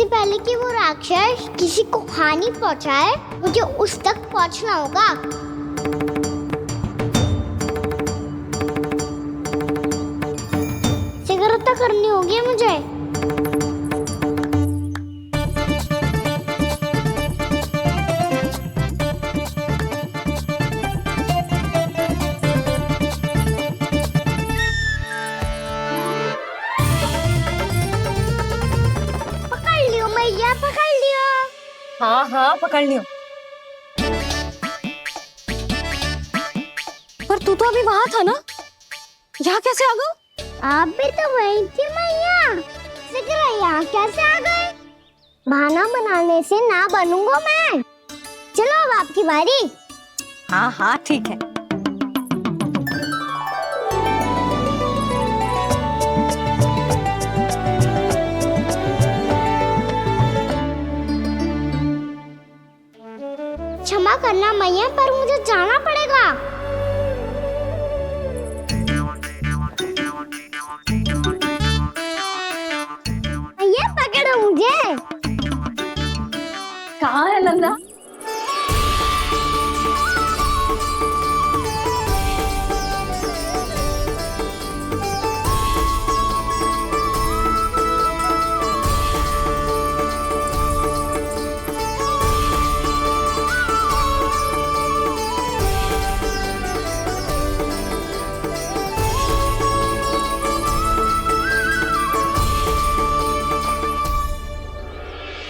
इससे पहले कि वो राक्षस किसी को हानि पहुंचाए, मुझे उस तक पहुंचना होगा। सिगरेट करनी होगी मुझे। मैया पकड़ लियो। हाँ हाँ पकड़ लियो। पर तू तो अभी वहां था ना, यहाँ कैसे आ गई? आप भी तो वही थी मैया, सिकरा यहाँ कैसे आ गए? बहाना बनाने से ना बनूंगा मैं। चलो अब आपकी बारी। हाँ हाँ ठीक है। क्षमा करना मैया, पर मुझे जाना पड़ेगा। मैया पकड़ो मुझे। कहाँ है नंदा?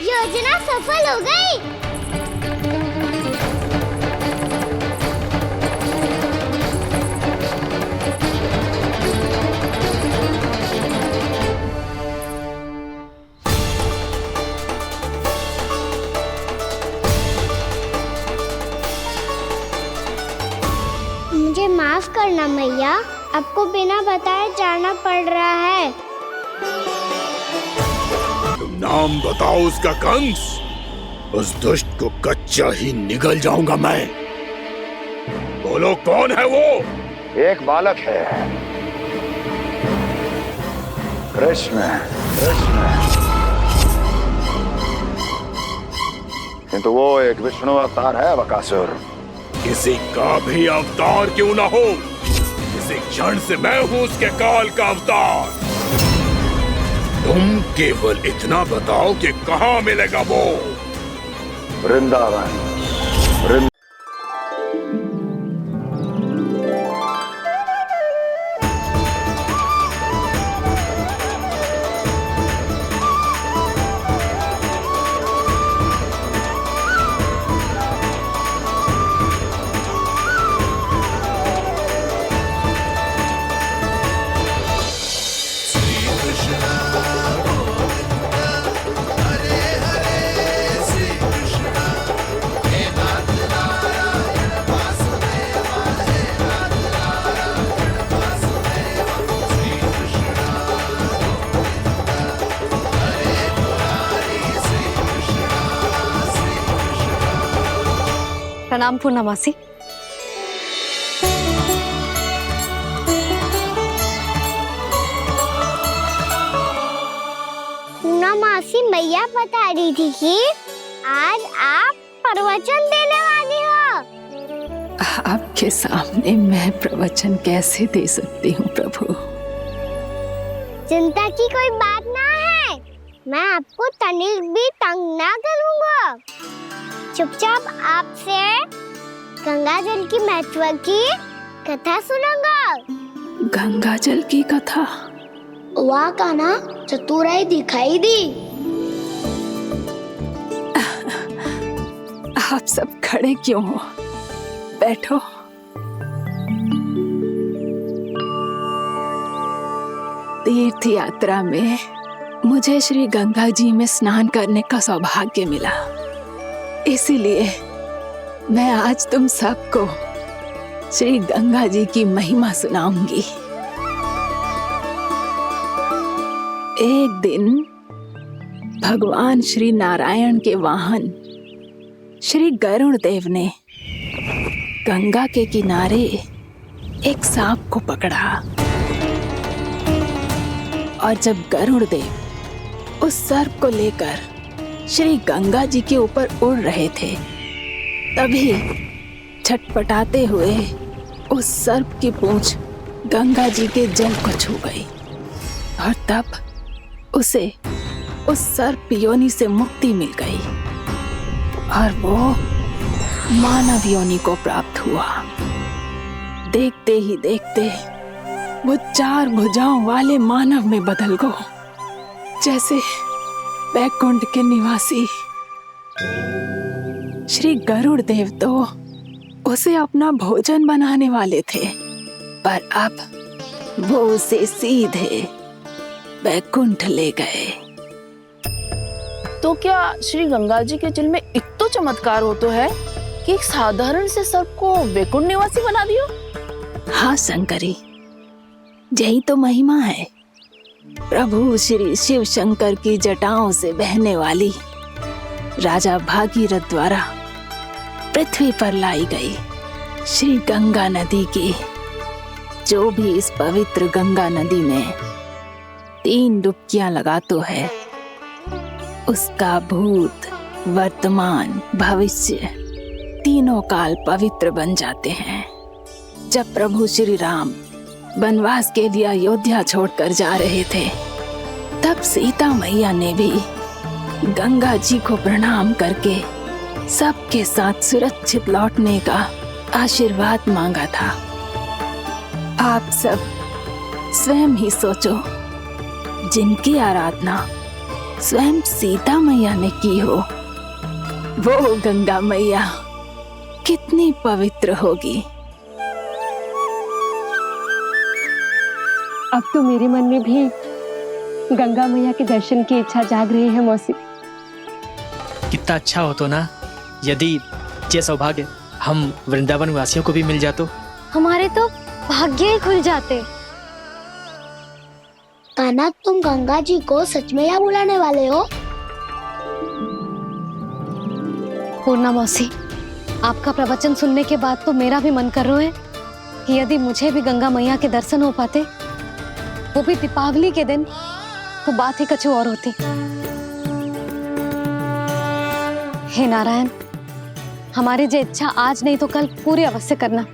योजना सफल हो गई। मुझे माफ करना मैया, आपको बिना बताए जाना पड़ रहा है। नाम बताओ उसका कंस, उस दुष्ट को कच्चा ही निगल जाऊंगा मैं। बोलो कौन है वो? एक बालक है, कृष्ण। किंतु वो एक विष्णु अवतार है बकासुर। किसी का भी अवतार क्यों ना हो, इसी क्षण से मैं हूँ उसके काल का अवतार। तुम केवल इतना बताओ कि कहाँ मिलेगा वो? वृंदावन। प्रणाम पूर्णमासी। पूर्णमासी मैया बता रही थी कि आज आप प्रवचन देने वाली हो। आपके सामने मैं प्रवचन कैसे दे सकती हूँ प्रभु? चिंता की कोई बात ना है, मैं आपको तनिक भी तंग ना करूँगा। चुपचाप आपसे गंगा जल की महत्व की कथा सुनूंगा। गंगा जल की कथा? वहाँ का ना चतुराई दिखाई दी। आप सब खड़े क्यों हो? बैठो। तीर्थ यात्रा में मुझे श्री गंगा जी में स्नान करने का सौभाग्य मिला, इसीलिए मैं आज तुम सबको श्री गंगा जी की महिमा सुनाऊंगी। एक दिन भगवान श्री नारायण के वाहन श्री गरुड़ देव ने गंगा के किनारे एक सांप को पकड़ा, और जब गरुड़ देव उस सर्प को लेकर श्री गंगा जी के ऊपर उड़ रहे थे, तभी छटपटाते हुए उस सर्प की पूंछ गंगा जी के जल को छू गई और तब उसे उस सर्प योनि से मुक्ति मिल गई और वो मानव योनि को प्राप्त हुआ। देखते ही देखते वो 4 भुजाओं वाले मानव में बदल गो, जैसे बैकुंठ के निवासी श्री गरुड़ देव तो उसे अपना भोजन बनाने वाले थे, पर अब वो उसे सीधे बैकुंठ ले गए। तो क्या श्री गंगा जी के जल में इतना चमत्कार हो तो है कि एक साधारण से सर्प को वैकुंठ निवासी बना दियो? हाँ शंकरी, यही तो महिमा है। प्रभु श्री शिव शंकर की जटाओं से बहने वाली राजा भागीरथ द्वारा पृथ्वी पर लाई गई श्री गंगा नदी की, जो भी इस पवित्र गंगा नदी में 3 डुबकियां लगातो है, उसका भूत, वर्तमान, भविष्य तीनों काल पवित्र बन जाते हैं। जब प्रभु श्री राम वनवास के लिए अयोध्या छोड़कर जा रहे थे, तब सीता मैया ने भी गंगा जी को प्रणाम करके सबके साथ सुरक्षित लौटने का आशीर्वाद मांगा था। आप सब स्वयं ही सोचो, जिनकी आराधना स्वयं सीता मैया ने की हो, वो गंगा मैया कितनी पवित्र होगी। अब तो मेरे मन में भी गंगा मैया के दर्शन की इच्छा जाग रही है मौसी। कितना अच्छा हो तो ना यदि ये सौभाग्य हम वृंदावन वासियों को भी मिल जातो। हमारे तो भाग्य ही खुल जाते। कान्हा, तुम गंगा जी को सच में यहाँ बुलाने वाले हो? पूर्णा मौसी, आपका प्रवचन सुनने के बाद तो मेरा भी मन कर रहा है कि यदि मुझे भी गंगा मैया के दर्शन हो पाते, वो भी दीपावली के दिन, तो बात ही कुछ और होती। हे नारायण, हमारी जो इच्छा आज नहीं तो कल पूरी अवश्य करना।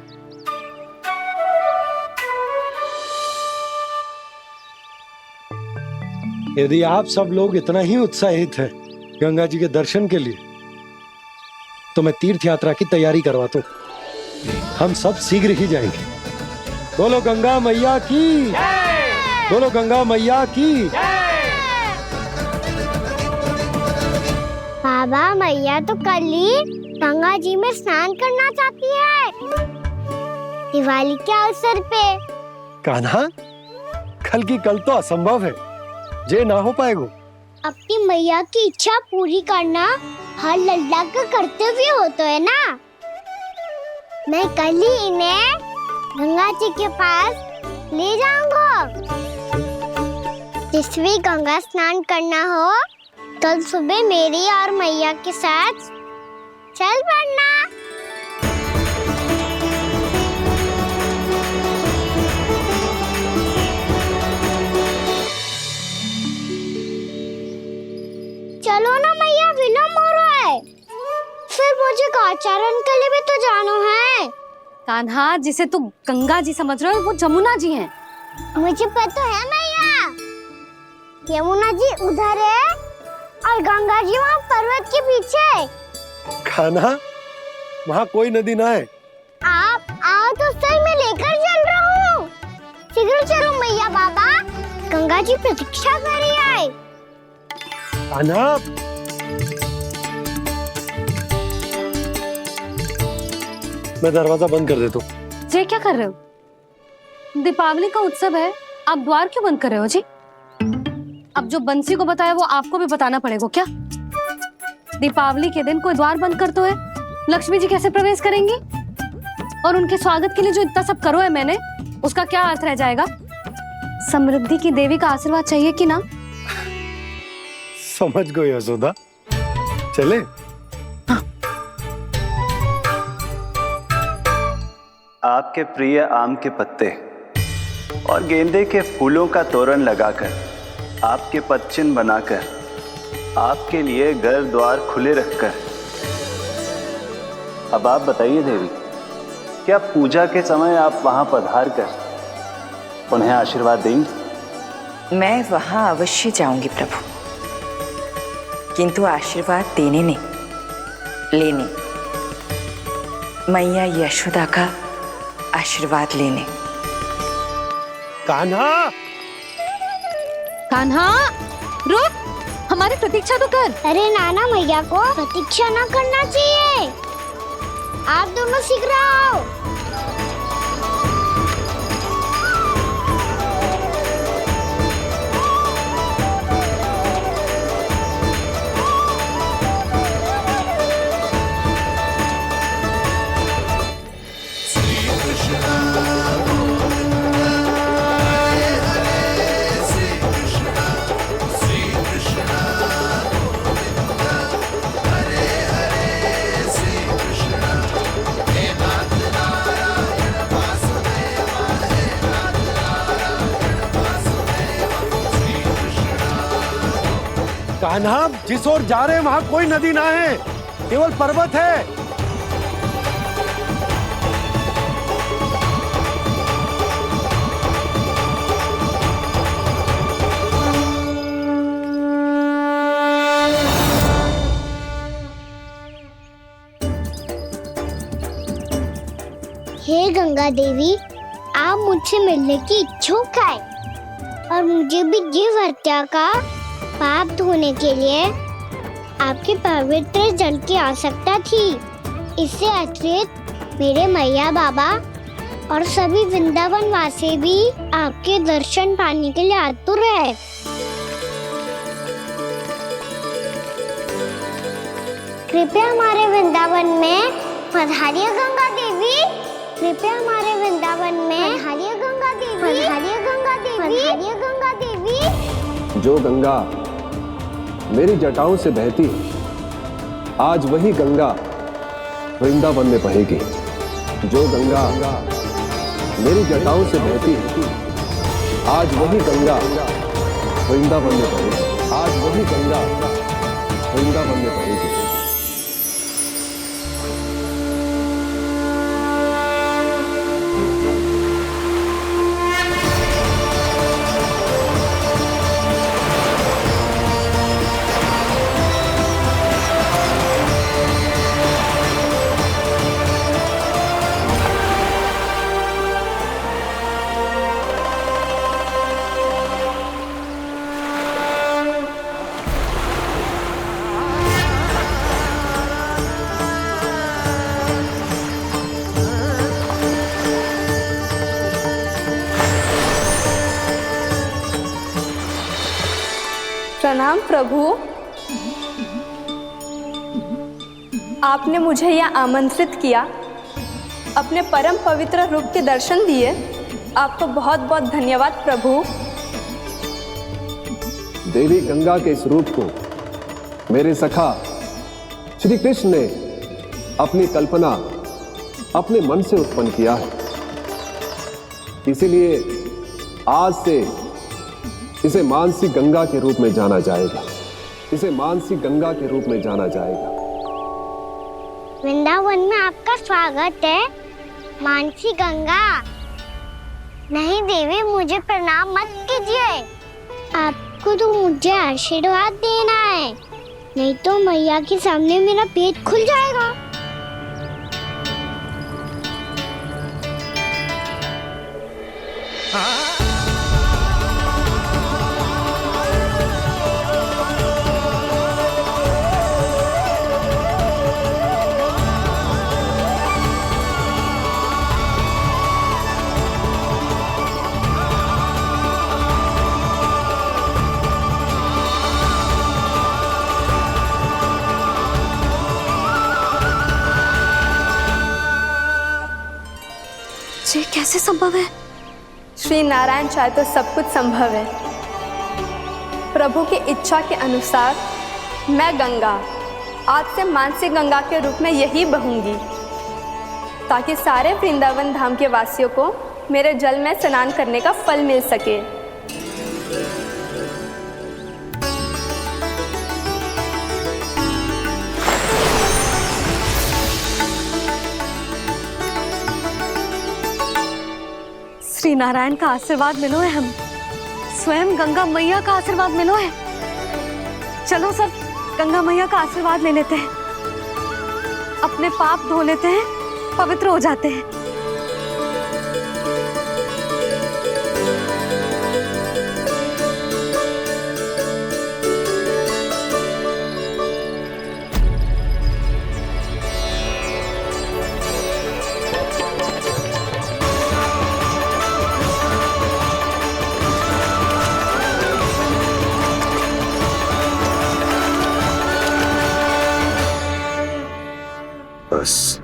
यदि आप सब लोग इतना ही उत्साहित हैं गंगा जी के दर्शन के लिए, तो मैं तीर्थ यात्रा की तैयारी करवाता हूँ। हम सब शीघ्र ही जाएंगे। बोलो गंगा मैया की, बोलो गंगा मैया की। बाबा, मैया तो कल ही गंगा जी में स्नान करना चाहती है, दिवाली के अवसर पे। कान्हा, कल की कल तो असंभव है, जे ना हो पाएगा। अपनी मैया की इच्छा पूरी करना हर लल्ला का कर्तव्य होता है ना। मैं कल ही इन्हें गंगा जी के पास ले जाऊंगा। जिस भी गंगा स्नान करना हो, कल सुबह मेरी और मैया के साथ चल पड़ना। चलो ना मैया, विलम्ब हो रहा है। फिर मुझे काचारण के लिए भी तो जाना है। कान्हा, जिसे तू गंगा जी समझ रहे हो, वो जमुना जी हैं। मुझे पता है मैया, यमुना जी उधर है और गंगा जी वहाँ पर्वत के पीछे। कान्हा, वहाँ कोई नदी ना है। आप आओ तो सही, मैं लेकर चल रहा हूँ। शीघ्र चलो मैया। बाबा, गंगा जी प्रतीक्षा कर रही है। कान्हा, मैं दरवाजा बंद कर देता हूँ। ये क्या कर रहे हो? दीपावली का उत्सव है, आप द्वार क्यों बंद कर रहे हो जी? अब जो बंसी को बताया वो आपको भी बताना पड़ेगा क्या? दीपावली के दिन कोई द्वार बंद कर तो है, लक्ष्मी जी कैसे प्रवेश करेंगी? और उनके स्वागत के लिए जो इतना सब करो है मैंने, उसका क्या अर्थ रह जाएगा? समृद्धि की देवी का आशीर्वाद चाहिए कि ना? समझ गई यशोदा, चले। हाँ। आपके प्रिय आम के पत्ते और गेंदे के फूलों का तोरण लगाकर, आपके पदचिन्ह बनाकर आपके लिए घर द्वार खुले रखकर। अब आप बताइए देवी, क्या पूजा के समय आप वहां पधार कर उन्हें आशीर्वाद देंगी? मैं वहां अवश्य जाऊंगी प्रभु, किंतु आशीर्वाद देने नहीं, लेने, मैया यशोदा का आशीर्वाद लेने। कान्हा, कान्हा रुक, हमारी प्रतीक्षा तो कर। अरे नाना, मैया को प्रतीक्षा ना करना चाहिए। आप दोनों शीघ्र आओ। कान्हा, जिस ओर जा रहे हैं वहां कोई नदी ना है, केवल पर्वत है। हे गंगा देवी, आप मुझसे मिलने की इच्छुक है और मुझे भी जीव हत्या का पाप धोने के लिए आपके पवित्र जल की आवश्यकता थी। इससे अतिरिक्त मेरे मैया बाबा और सभी वृंदावन वासी भी आपके दर्शन पाने के लिए आतुर है। कृपया हमारे वृंदावन में पधारिए गंगा देवी। कृपया हमारे वृंदावन में पधारिए गंगा देवी। पधारिए गंगा देवी। पधारिए गंगा देवी। जो गंगा मेरी जटाओं से बहती है, आज वही गंगा वृंदावन में बहेगी। जो गंगा मेरी जटाओं से बहती है, आज वही गंगा वृंदावन में बहेगी। आज वही गंगा वृंदावन में बहेगी। प्रणाम प्रभु, आपने मुझे यह आमंत्रित किया, अपने परम पवित्र रूप के दर्शन दिए। आपको बहुत बहुत धन्यवाद प्रभु। देवी गंगा के इस रूप को मेरे सखा श्री कृष्ण ने अपनी कल्पना अपने मन से उत्पन्न किया है। इसीलिए आज से इसे मानसी गंगा के रूप में जाना जाएगा। इसे मानसी गंगा के रूप में जाना जाएगा। वृंदावन में आपका स्वागत है मानसी गंगा। नहीं देवी, मुझे प्रणाम मत कीजिए। आपको तो मुझे आशीर्वाद देना है, नहीं तो मैया के सामने मेरा पेट खुल जाएगा। ये कैसे संभव है? श्री नारायण चाहे तो सब कुछ संभव है। प्रभु की इच्छा के अनुसार मैं गंगा आज से मानसी गंगा के रूप में यही बहूंगी, ताकि सारे वृंदावन धाम के वासियों को मेरे जल में स्नान करने का फल मिल सके। श्री नारायण का आशीर्वाद मिलो है, हम स्वयं गंगा मैया का आशीर्वाद मिलो है। चलो सब गंगा मैया का आशीर्वाद ले लेते हैं, अपने पाप धो लेते हैं, पवित्र हो जाते हैं। बस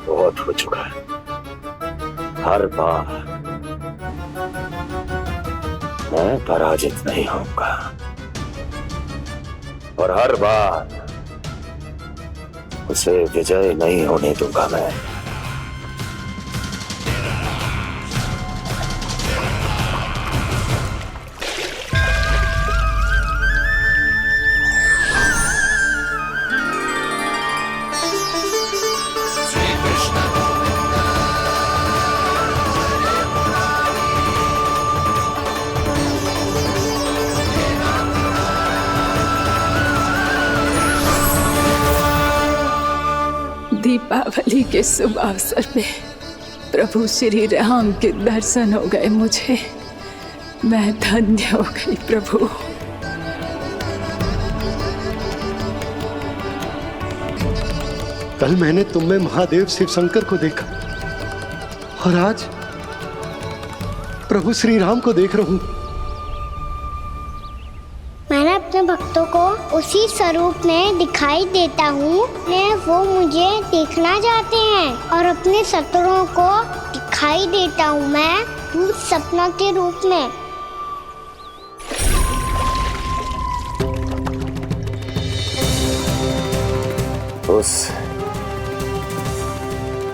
बहुत हो चुका है। हर बार मैं पराजित नहीं होऊंगा और हर बार उसे विजय नहीं होने दूंगा मैं। दीपावली के शुभ अवसर पे प्रभु श्री राम के दर्शन हो गए मुझे। मैं धन्य हो गई प्रभु। कल मैंने तुम में महादेव शिव शंकर को देखा और आज प्रभु श्री राम को देख रहा हूं। मैंने अपने भक्तों को उसी स्वरूप में दिखाई देता हूँ, वो मुझे देखना चाहते हैं और अपने शत्रुओं को दिखाई देता हूँ मैं भूत सपना के रूप में। उस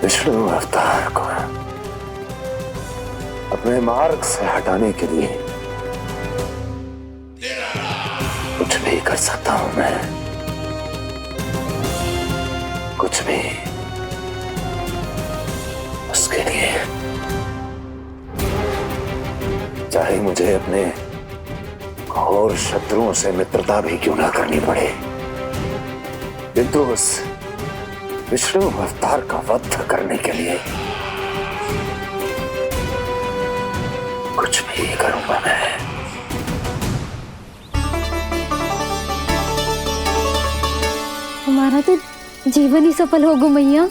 विष्णु अवतार को अपने मार्ग से हटाने के लिए कुछ भी कर सकता हूं मैं, कुछ भी। उसके लिए चाहे मुझे अपने घोर शत्रुओं से मित्रता भी क्यों ना करनी पड़े, किंतु उस विष्णु अवतार का वध करने के लिए कुछ भी करूंगा मैं। हमारा तो जीवन ही सफल होगा मैया।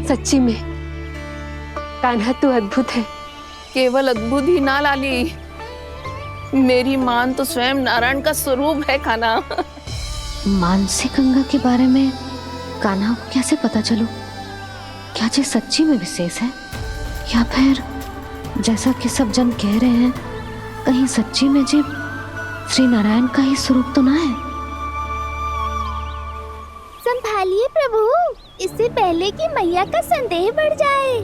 सच्ची में कान्हा तू अद्भुत है। केवल अद्भुत ही ना लाली, मेरी मान तो स्वयं नारायण का स्वरूप है कान्हा। मानसी गंगा के बारे में कान्हा को कैसे पता चलो? क्या ये सच्ची में विशेष है या फिर जैसा कि सब जन कह रहे हैं कहीं सच्ची में जी श्री नारायण का ही स्वरूप तो ना है? संभालिए प्रभु, इससे पहले कि मैया का संदेह बढ़ जाए।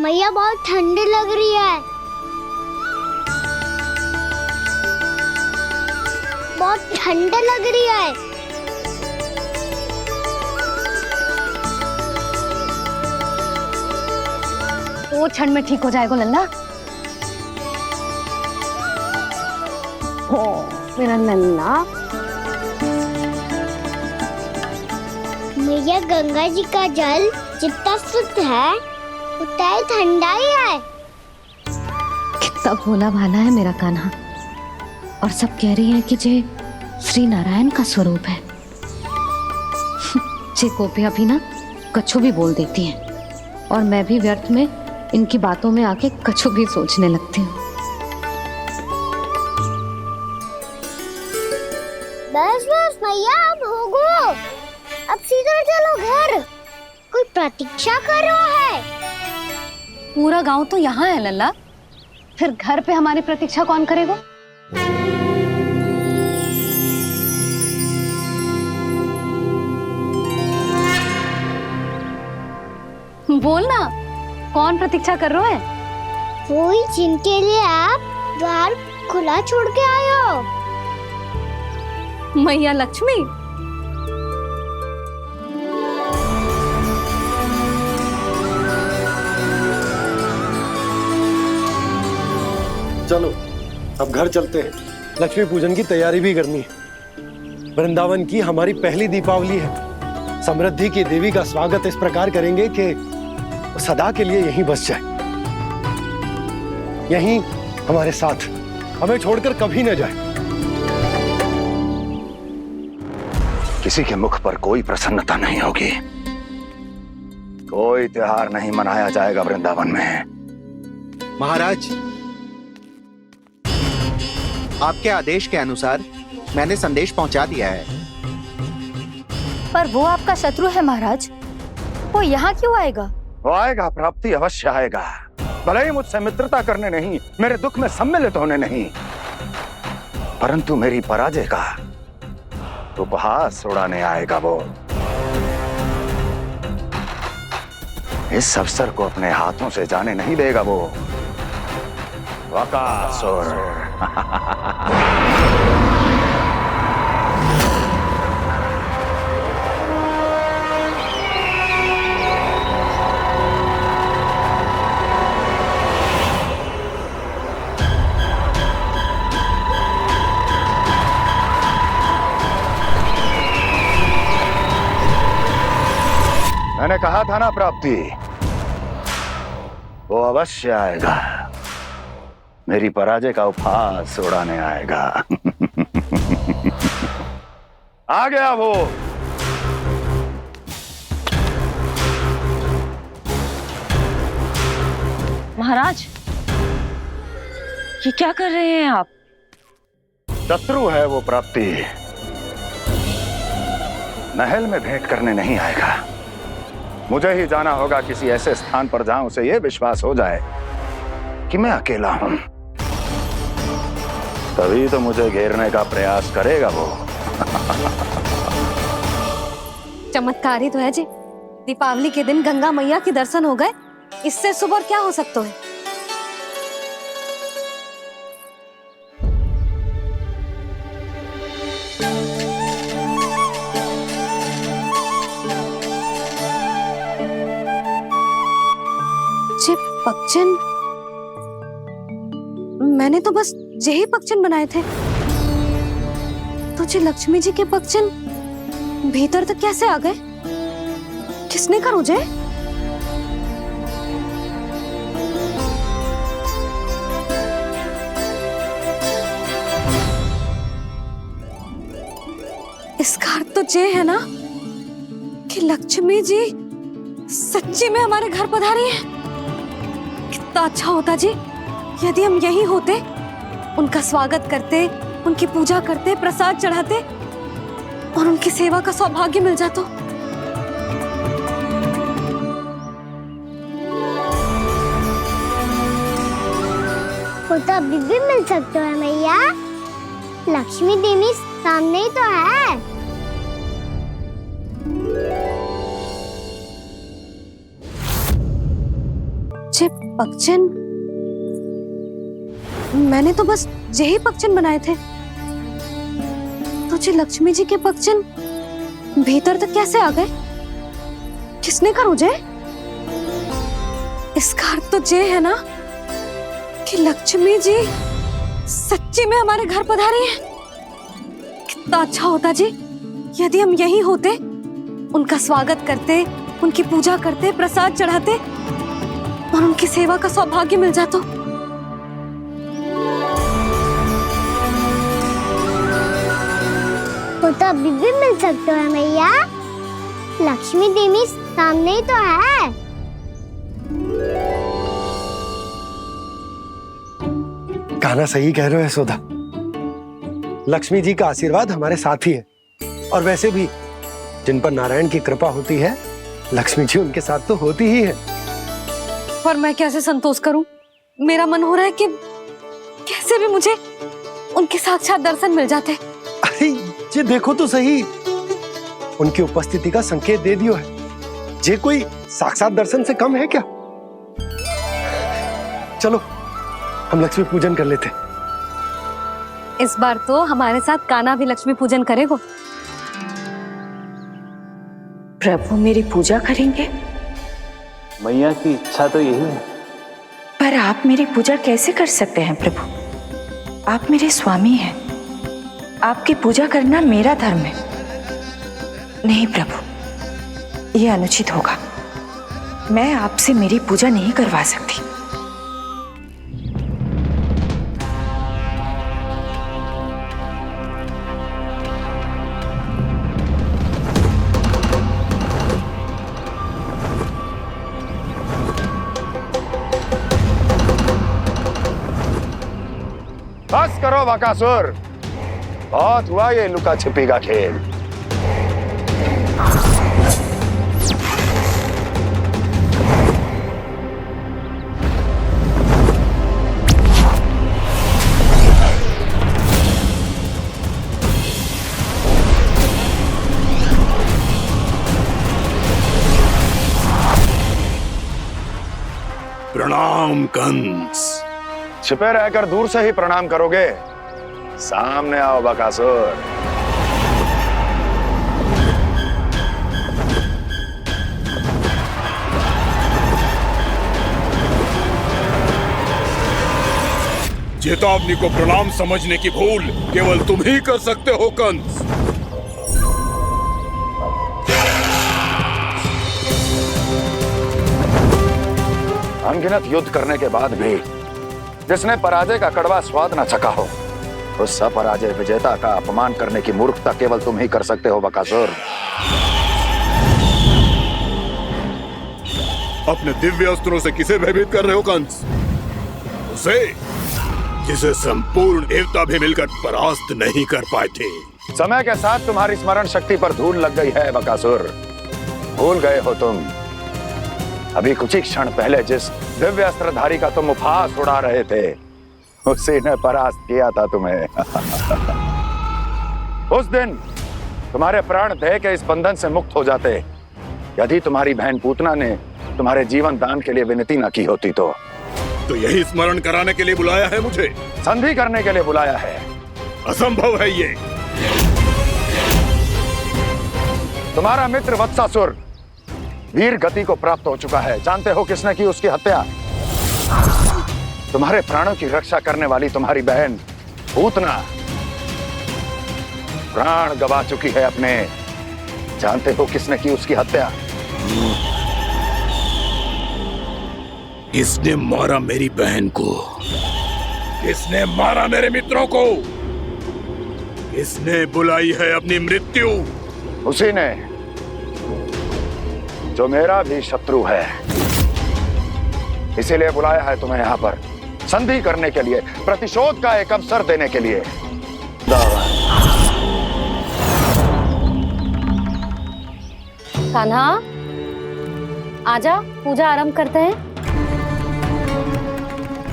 मैया बहुत ठंडी लग रही है, बहुत ठंडा लग रही है। वो ठंड में ठीक हो जाएगा लल्ला। हो मेरा लल्ला। मैया गंगा जी का जल जितना शुद्ध है उतना ही ठंडा ही है। कितना भोला भाला है मेरा कान्हा। और सब कह रही हैं कि ये श्री नारायण का स्वरूप है। ये गोपियां भी ना कछु भी बोल देती हैं और मैं भी व्यर्थ में इनकी बातों में आके कछु भी सोचने लगती हूँ। बस बस मैया, अब होगो, अब सीधा चलो घर। कोई प्रतीक्षा कर रहा है। पूरा गांव तो यहाँ है लल्ला, फिर घर पे हमारी प्रतीक्षा कौन करेगा? बोल ना, कौन प्रतीक्षा कर रहे हैं? वही जिनके लिए आप द्वार खुला छोड़ के आए हो। मैया लक्ष्मी। चलो अब घर चलते हैं, लक्ष्मी पूजन की तैयारी भी करनी है। वृंदावन की हमारी पहली दीपावली है। समृद्धि की देवी का स्वागत इस प्रकार करेंगे कि वो सदा के लिए यहीं बस जाए, यहीं हमारे साथ, हमें छोड़कर कभी न जाए। किसी के मुख पर कोई प्रसन्नता नहीं होगी, कोई त्योहार नहीं मनाया जाएगा वृंदावन में। महाराज, आपके आदेश के अनुसार मैंने संदेश पहुंचा दिया है। पर वो आपका शत्रु है महाराज, वो यहाँ क्यों आएगा? वो आएगा, प्राप्ति अवश्य आएगा। भले ही मुझसे मित्रता करने नहीं, मेरे दुख में सम्मिलित होने नहीं, परंतु मेरी पराजय का उपहास उड़ाने आएगा वो। इस अवसर को अपने हाथों से जाने नहीं देगा वो बकासुर। मैंने कहा था ना प्राप्ति, वो अवश्य आएगा, मेरी पराजय का उपहास उड़ाने आएगा। आ गया वो। महाराज, ये क्या कर रहे हैं आप? शत्रु है वो प्राप्ति, महल में भेंट करने नहीं आएगा। मुझे ही जाना होगा किसी ऐसे स्थान पर जहां उसे यह विश्वास हो जाए कि मैं अकेला हूं, तभी तो मुझे घेरने का प्रयास करेगा वो। चमत्कार ही तो है जी, दीपावली के दिन गंगा मैया के दर्शन हो गए, इससे शुभ और क्या हो सकता है। पक्षन, मैंने तो बस यही पक्षन बनाए थे, तो जी लक्ष्मी जी के पक्षन भीतर तक कैसे आ गए? किसने कर मुझे? इसका अर्थ तो ये है ना कि लक्ष्मी जी सच्ची में हमारे घर पधारी है। कितना अच्छा होता जी यदि हम यहीं होते, उनका स्वागत करते, उनकी पूजा करते, प्रसाद चढ़ाते और उनकी सेवा का सौभाग्य मिल जाता। वो तो अभी भी मिल सकते हैं मैया, लक्ष्मी देवी सामने ही तो है। पक्षन, मैंने तो बस यही पक्षन बनाए थे, तो जी लक्ष्मी जी के पक्षन भीतर तक कैसे आ गए? किसने कर मुझे? इसका अर्थ तो ये है ना कि लक्ष्मी जी सच्ची में हमारे घर पधारी है। कितना अच्छा होता जी यदि हम यहीं होते, उनका स्वागत करते, उनकी पूजा करते, प्रसाद चढ़ाते और उनकी सेवा का सौभाग्य मिल जाता। वो तो अभी भी मिल सकते हैं मैया, लक्ष्मी देवी सामने ही तो है। गाना सही कह रहे हो यशोदा, लक्ष्मी जी का आशीर्वाद हमारे साथ ही है, और वैसे भी जिन पर नारायण की कृपा होती है, लक्ष्मी जी उनके साथ तो होती ही है। पर मैं कैसे संतोष करूं? मेरा मन हो रहा है कि कैसे भी मुझे उनके साक्षात दर्शन मिल जाते। अरे ये देखो तो सही, उनकी उपस्थिति का संकेत दे दियो है। ये कोई साक्षात दर्शन से कम है क्या? चलो हम लक्ष्मी पूजन कर लेते। इस बार तो हमारे साथ कान्हा भी लक्ष्मी पूजन करेगा। प्रभु मेरी पूजा करेंगे? मैया की इच्छा तो यही है। पर आप मेरी पूजा कैसे कर सकते हैं प्रभु? आप मेरे स्वामी हैं, आपकी पूजा करना मेरा धर्म है। नहीं प्रभु, यह अनुचित होगा। मैं आपसे मेरी पूजा नहीं करवा सकती। बस करो बकासुर, बहुत हुआ ये लुका छिपी का खेल। प्रणाम कंस। छिपे रहकर दूर से ही प्रणाम करोगे? सामने आओ बकासुर। चेतावनी को प्रणाम समझने की भूल केवल तुम ही कर सकते हो कंस। अनगिनत युद्ध करने के बाद भी जिसने पराजय का कड़वा स्वाद न चखा हो, उस अपराजय विजेता का अपमान करने की मूर्खता केवल तुम ही कर सकते हो बकासुर। अपने दिव्य अस्त्रों से किसे भयभीत कर रहे हो कंस? उसे जिसे संपूर्ण देवता भी मिलकर परास्त नहीं कर पाए थे। समय के साथ तुम्हारी स्मरण शक्ति पर धूल लग गई है बकासुर। भूल गए हो तुम अभी कुछ ही क्षण पहले जिस दिव्य अस्त्रधारी का तुम उपहास उड़ा रहे थे, उसी ने परास्त किया था तुम्हें। उस दिन तुम्हारे प्राण देह के इस बंधन से मुक्त हो जाते यदि तुम्हारी बहन पूतना ने तुम्हारे जीवन दान के लिए विनती न की होती तो यही स्मरण कराने के लिए बुलाया है मुझे? संधि करने के लिए बुलाया है। असंभव है ये। तुम्हारा मित्र वत्सासुर वीर गति को प्राप्त हो चुका है। जानते हो किसने की उसकी हत्या? तुम्हारे प्राणों की रक्षा करने वाली तुम्हारी बहन पूतना प्राण गवा चुकी है अपने। जानते हो किसने की उसकी हत्या? किसने मारा मेरी बहन को? किसने मारा मेरे मित्रों को? किसने बुलाई है अपनी मृत्यु? उसी ने जो मेरा भी शत्रु है। इसीलिए बुलाया है तुम्हें यहाँ पर संधि करने के लिए, प्रतिशोध का एक अवसर देने के लिए। कान्हा, आजा, पूजा आरंभ करते हैं।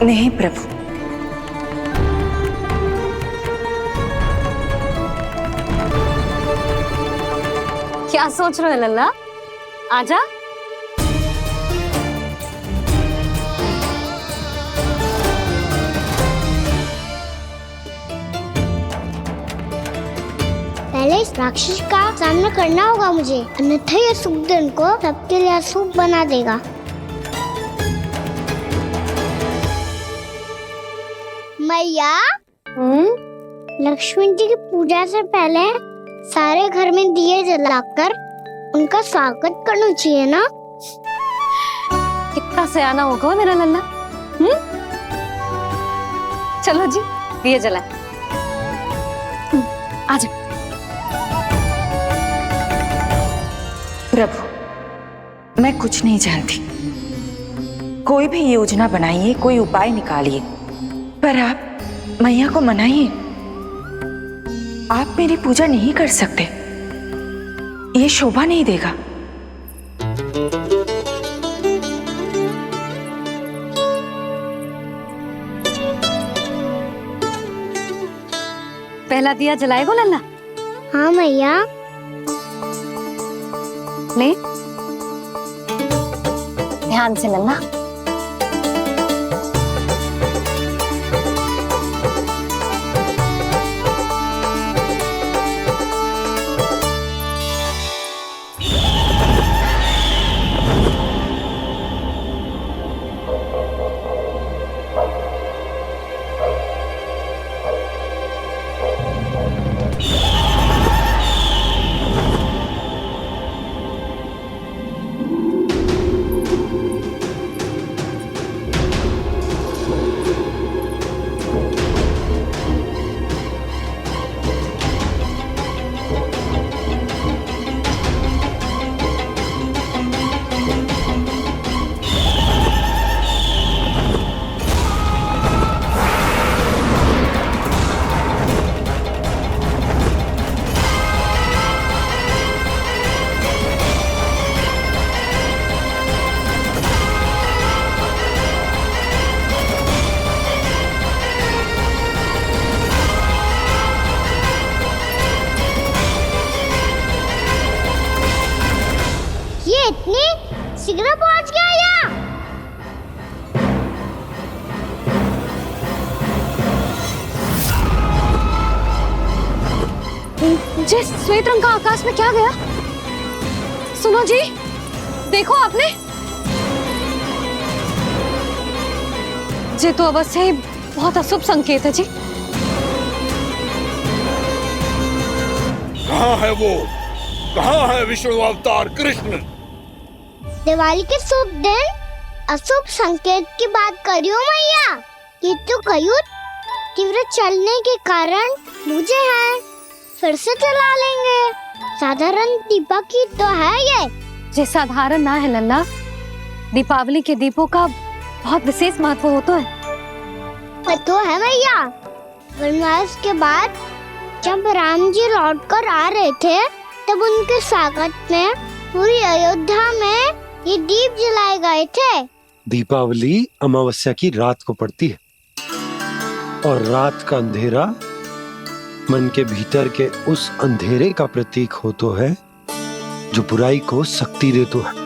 नहीं प्रभु, क्या सोच रहे हो लल्ला? आजा। पहले इस राक्षस का सामना करना होगा मुझे, अन्यथा ये शुभ दिन को सबके लिए अशुभ बना देगा। मैया, लक्ष्मण जी की पूजा से पहले सारे घर में दिए जलाकर उनका स्वागत करना चाहिए ना? कितना सयाना होगा मेरा लल्ला। चलो जी, दिए जलाए। आजा। प्रभु, मैं कुछ नहीं जानती। कोई भी योजना बनाइए, कोई उपाय निकालिए, पर आप मैया को मनाइए। आप मेरी पूजा नहीं कर सकते, ये शोभा नहीं देगा। पहला दिया जलाएगो लल्ला? हाँ मैया। ले, ध्यान से लल्ला। जे श्वेत रंग का आकाश में क्या गया? सुनो जी, देखो आपने, जे तो अवश्य ही बहुत अशुभ संकेत है जी। कहाँ है वो? कहाँ है विष्णु अवतार कृष्ण? दिवाली के शुभ दिन अशुभ संकेत की बात करियो मैया। ये तो कयूँ तीव्र चलने के कारण मुझे है, फिर से चला लेंगे। साधारण दीपक ही तो है ये साधारण ना है लल्ला, दीपावली के दीपों का बहुत विशेष महत्व होता है। तो है भैया, वनवास के बाद जब राम जी लौट कर आ रहे थे तब उनके स्वागत में पूरी अयोध्या में ये दीप जलाए गए थे। दीपावली अमावस्या की रात को पड़ती है और रात का अंधेरा मन के भीतर के उस अंधेरे का प्रतीक होता है जो बुराई को शक्ति देता है।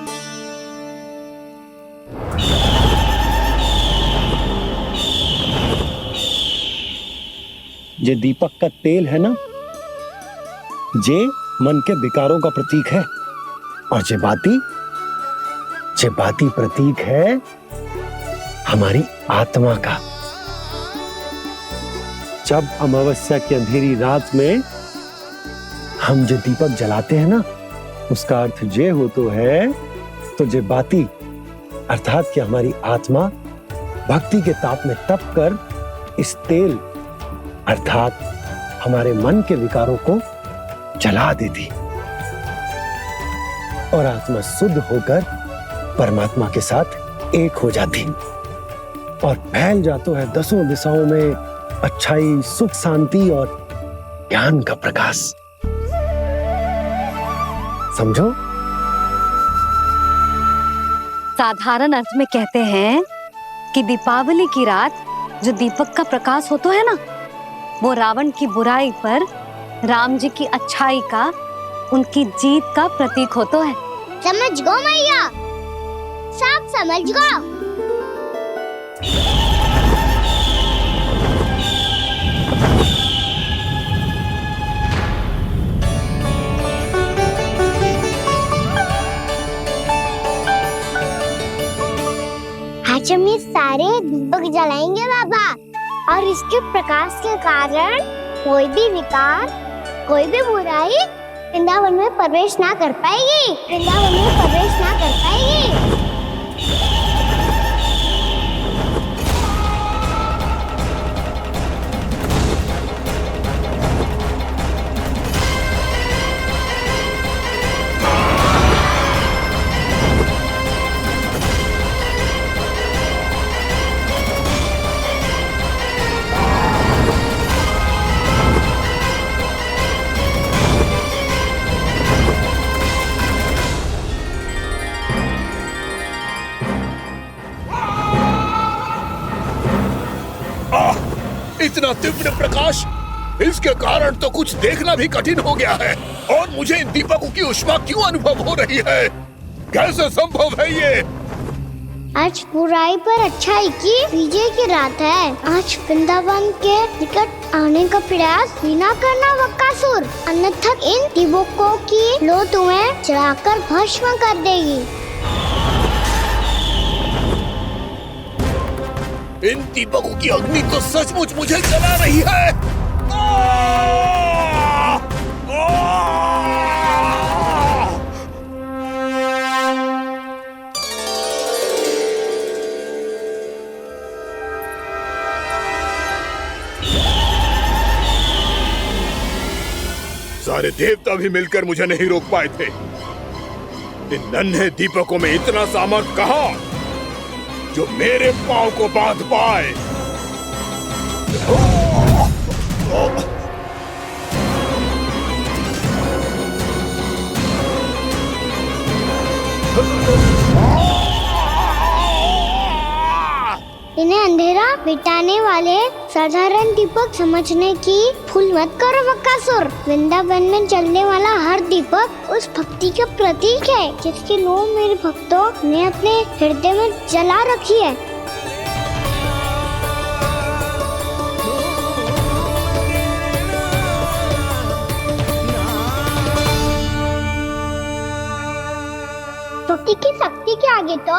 जे दीपक का तेल है ना, जे मन के विकारों का प्रतीक है, और जे बाती प्रतीक है हमारी आत्मा का। जब अमावस्या की अंधेरी रात में हम जो दीपक जलाते हैं ना, उसका अर्थ जे हो तो है, तो जे बाती अर्थात कि हमारी आत्मा भक्ति के ताप में तप कर इस तेल अर्थात हमारे मन के विकारों को जला देती और आत्मा शुद्ध होकर परमात्मा के साथ एक हो जाती और फैल जाता है दसों दिशाओं में अच्छाई, सुख, शांति और ज्ञान का प्रकाश। समझो? साधारण अर्थ में कहते हैं कि दीपावली की रात जो दीपक का प्रकाश होता है ना, वो रावण की बुराई पर राम जी की अच्छाई का, उनकी जीत का प्रतीक होता है। समझ गो मैया, सब समझ गो। आज हम ये सारे दीपक जलाएंगे बाबा, और इसके प्रकाश के कारण कोई भी विकार, कोई भी बुराई वृंदावन में प्रवेश ना कर पाएगी, वृंदावन में प्रवेश ना कर पाएगी। इतना तीव्र प्रकाश, इसके कारण तो कुछ देखना भी कठिन हो गया है। और मुझे इन दीपकों की उष्मा क्यों अनुभव हो रही है? कैसे संभव है ये? आज बुराई पर अच्छाई की विजय की रात है। आज वृंदावन के निकट आने का प्रयास भी ना करना बकासुर, अन्यथा इन दीपकों की लो तुम्हें जलाकर भस्म कर देगी। इन दीपकों की अग्नि तो सचमुच मुझे जला रही है। सारे देवता भी मिलकर मुझे नहीं रोक पाए थे। इन नन्हे दीपकों में इतना सामर्थ्य कहां जो मेरे पांव को बांध पाए। इन्हें अंधेरा मिटाने वाले साधारण दीपक समझने की भूल मत करो बकासुर। वृंदावन में जलने वाला हर दीपक उस भक्ति का प्रतीक है जिसकी लो मेरे भक्तों ने अपने हृदय में जला रखी है। आगे तो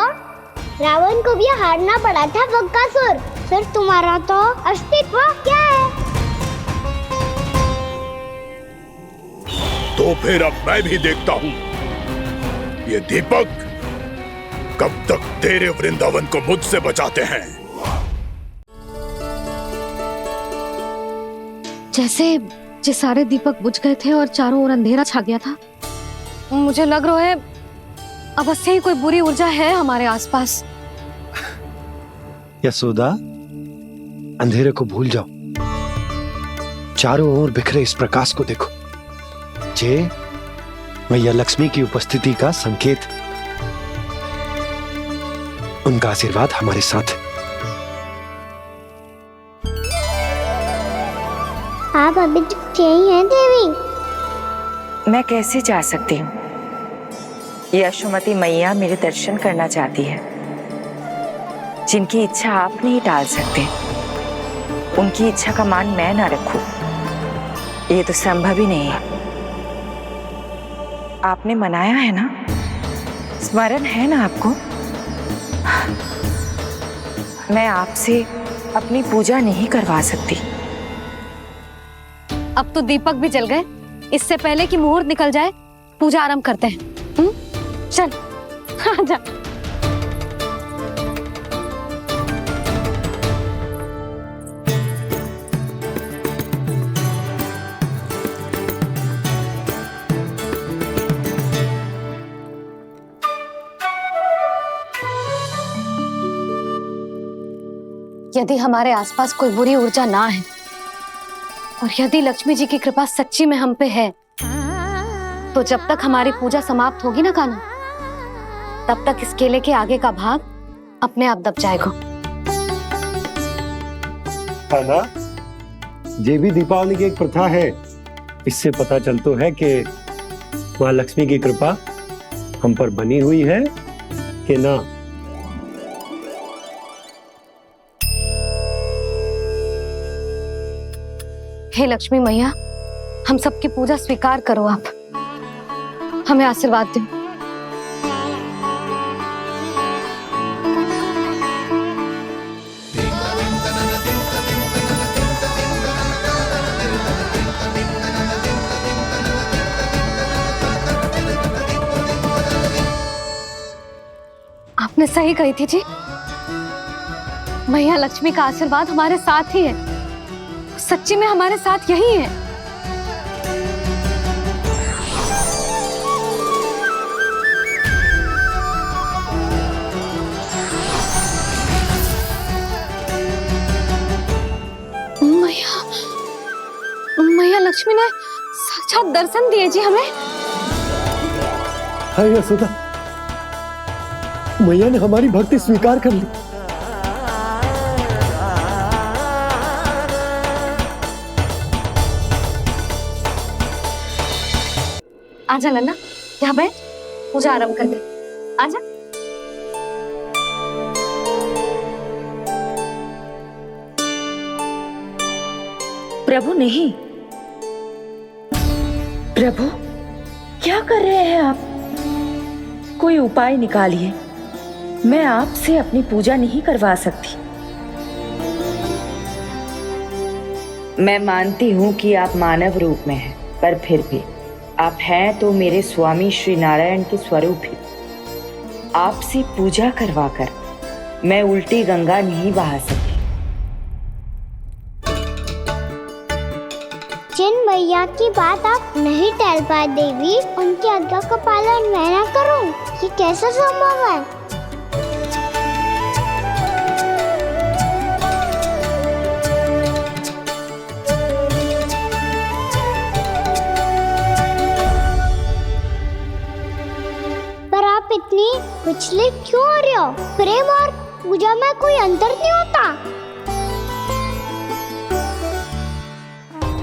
रावण को भी हारना पड़ा था बकासुर। फिर तुम्हारा तो अस्तित्व क्या है? तो फिर अब मैं भी देखता हूँ ये दीपक कब तक तेरे वृंदावन को मुझसे बचाते हैं। जैसे ये सारे दीपक बुझ गए थे और चारों ओर अंधेरा छा गया था, मुझे लग रहा है अवश्य ही कोई बुरी ऊर्जा है हमारे आसपास। यशोदा, अंधेरे को भूल जाओ, चारों ओर बिखरे इस प्रकाश को देखो। जे मैया लक्ष्मी की उपस्थिति का संकेत, उनका आशीर्वाद हमारे साथ है। आप अभी तक यही हैं देवी? मैं कैसे जा सकती हूँ? यशोमती मैया मेरे दर्शन करना चाहती है। जिनकी इच्छा आप नहीं टाल सकते, उनकी इच्छा का मान मैं ना रखूं, ये तो संभव ही नहीं है। आपने मनाया है ना, स्मरण है ना आपको? मैं आपसे अपनी पूजा नहीं करवा सकती। अब तो दीपक भी जल गए, इससे पहले कि मुहूर्त निकल जाए पूजा आरंभ करते हैं। चल आजा। यदि हमारे आसपास कोई बुरी ऊर्जा ना है और यदि लक्ष्मी जी की कृपा सच्ची में हम पे है, तो जब तक हमारी पूजा समाप्त होगी ना कान्हा, तब तक इस केले के आगे का भाग अपने आप दब जाएगा। है ना? ये भी दीपावली की एक प्रथा है। इससे पता चलता है कि माँ लक्ष्मी की कृपा हम पर बनी हुई है कि ना। हे लक्ष्मी मैया, हम सबकी पूजा स्वीकार करो, आप हमें आशीर्वाद दो। आपने सही कही थी जी, मैया लक्ष्मी का आशीर्वाद हमारे साथ ही है, सच्ची में हमारे साथ यही है। मैया लक्ष्मी ने साक्षात दर्शन दिए जी हमें। हाय यशोदा, मैया ने हमारी भक्ति स्वीकार कर ली। आजा नन्ना, यहाँ बैठ, पूजा आरंभ कर दे। आजा। प्रभु नहीं, प्रभु क्या कर रहे हैं आप? कोई उपाय निकालिए, मैं आपसे अपनी पूजा नहीं करवा सकती। मैं मानती हूँ कि आप मानव रूप में हैं, पर फिर भी आप हैं तो मेरे स्वामी श्री नारायण के स्वरूप ही। आपसे पूजा करवाकर मैं उल्टी गंगा नहीं बहा सकती। जिन भैया की बात आप नहीं टाल पाए देवी, उनकी आज्ञा का पालन मैं ना करूं, ये कैसे संभव है? पर आप इतनी विचलित क्यों हो रहे हो? प्रेम और पूजा में कोई अंतर नहीं होता।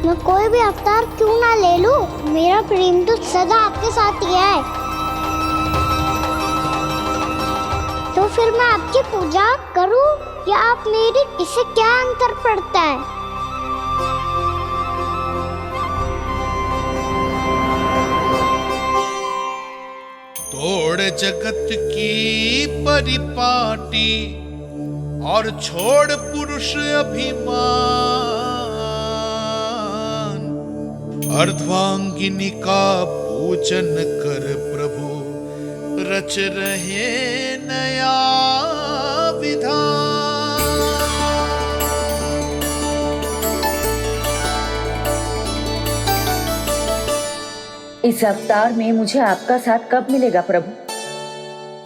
मैं कोई भी अवतार क्यों ना ले लूं, मेरा प्रेम तो सदा आपके साथ ही है। तो फिर मैं आपकी पूजा करूं या आप मेरी, इससे क्या अंतर पड़ता है? छोड़ जगत की परिपाटी और छोड़ पुरुष अभिमान, अर्धांगिनी का पूजन कर प्रभु रच रहे नया विधान। इस अवतार में मुझे आपका साथ कब मिलेगा प्रभु?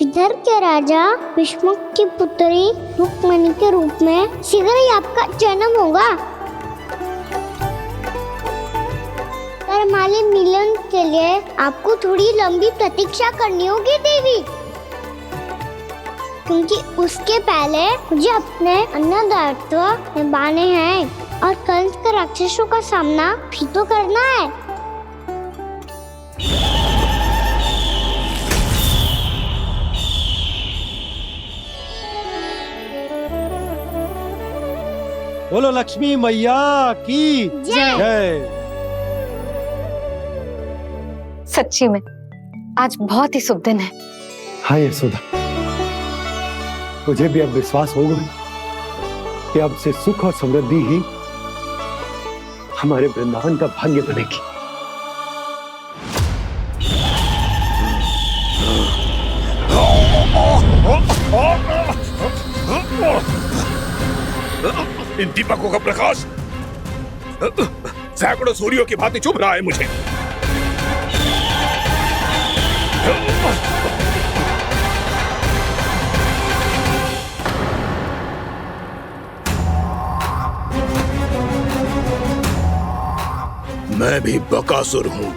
इधर के राजा भीष्मक की पुत्री रुक्मणी के रूप में शीघ्र ही आपका जन्म होगा। पर हमारे मिलन के लिए आपको थोड़ी लंबी प्रतीक्षा करनी होगी देवी, क्योंकि उसके पहले मुझे अपने अन्य दायित्व निभाने हैं और कंस के राक्षसों का सामना भी तो करना है। बोलो लक्ष्मी मैया की जय। सच्ची में आज बहुत ही शुभ दिन है। हाँ यशोदा, मुझे भी अब विश्वास हो गया कि अब से सुख और समृद्धि ही हमारे वृंदावन का भाग्य बनेगी। इन दीपकों का प्रकाश सैकड़ों सूर्यों की भांति चुभ रहा है मुझे। मैं भी बकासुर हूं,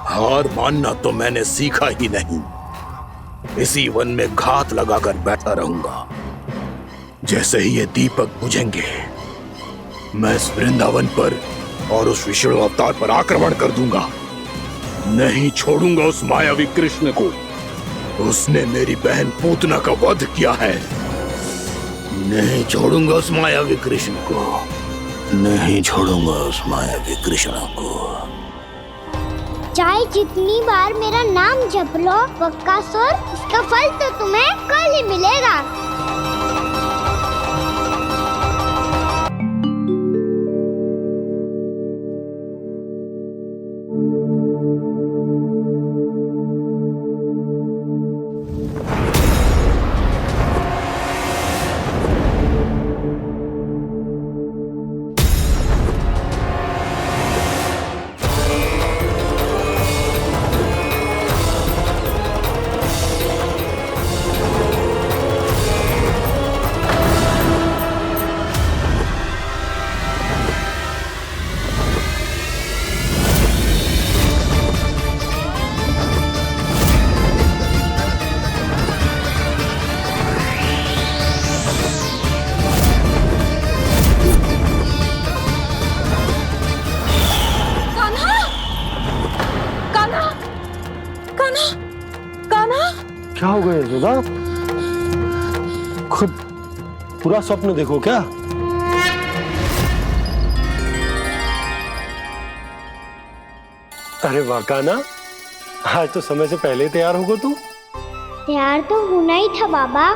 हार मानना तो मैंने सीखा ही नहीं। इसी वन में घात लगाकर बैठा रहूंगा। जैसे ही ये दीपक बुझेंगे, मैं इस वृंदावन पर और उस विष्णु अवतार पर आक्रमण कर दूंगा। नहीं छोड़ूंगा उस मायावी कृष्ण को। उसने मेरी बहन पूतना का वध किया है। नहीं छोड़ूंगा उस मायावी कृष्ण को। नहीं छोड़ूंगा उस मायावी कृष्ण को। चाहे जितनी बार मेरा नाम जप लो बकासुर, इसका फल तो तुम्हें कल ही मिलेगा। क्या हो गया यशोदा? खुद पूरा स्वप्न देखो क्या? अरे वाह कान्हा, आज तो समय से पहले तैयार होगा तू। तैयार तो होना ही था बाबा।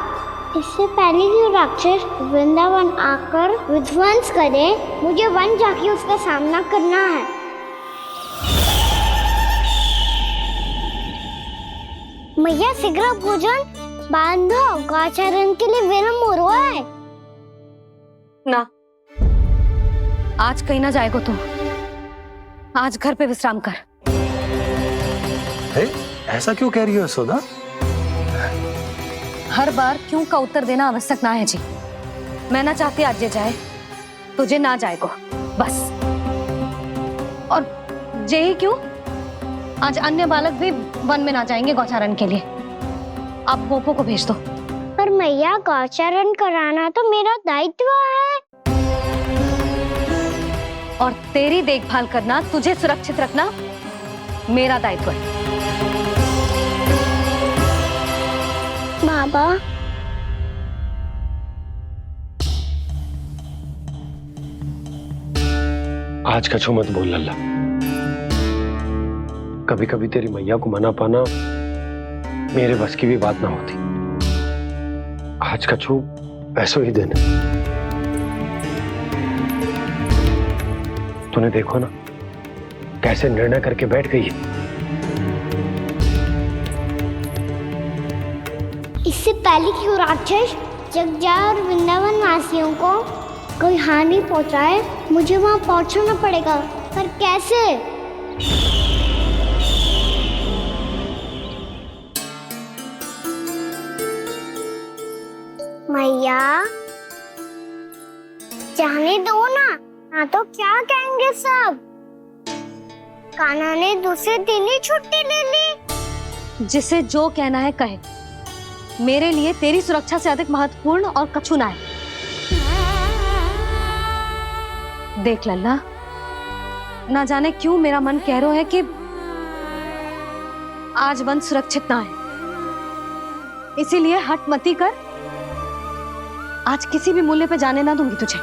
इससे पहले कि राक्षस वृंदावन आकर विध्वंस करे, मुझे वन जाके उसका सामना करना है। मैया शीघ्र भोजन बांधो, गौचरण के लिए विलंब हो रहा है। ना, आज कहीं ना जाएगा तू। आज घर पे विश्राम कर। ऐसा क्यों कह रही हो यशोदा? हर बार क्यों का उत्तर देना आवश्यक ना है जी। मैं ना चाहती आज ये जाए, तुझे ना जाएगा बस। और जे ही क्यों, आज अन्य बालक भी वन में ना जाएंगे गौचारण के लिए। आप गोपो को भेज दो। पर मैया गौचारण कराना तो मेरा दायित्व है। और तेरी देखभाल करना, तुझे सुरक्षित रखना मेरा दायित्व है। बाबा, आज कछू मत बोल लल्ला। कभी कभी तेरी मैया को मना पाना मेरे बस की भी बात ना होती। आज का छू ऐसो ही दिन है। तूने देखो ना कैसे निर्णय करके बैठ गई है। इससे पहले कि वो राक्षस जगजाय और वृंदावन वासियों को कोई हानि पहुंचाए, मुझे वहां पहुंचना पड़ेगा। पर कैसे? मैया, जाने दो ना तो क्या कहेंगे सब? कान्हा ने दूसरे दिन ही छुट्टी ले ली। जिसे जो कहना है कहे। मेरे लिए तेरी सुरक्षा से अधिक महत्वपूर्ण और कछु ना है। देख लल्ला, ना जाने क्यों मेरा मन कह रहा है कि आज वन सुरक्षित ना है। इसीलिए हट मती कर। आज किसी भी मूल्य पे जाने ना दूंगी तुझे।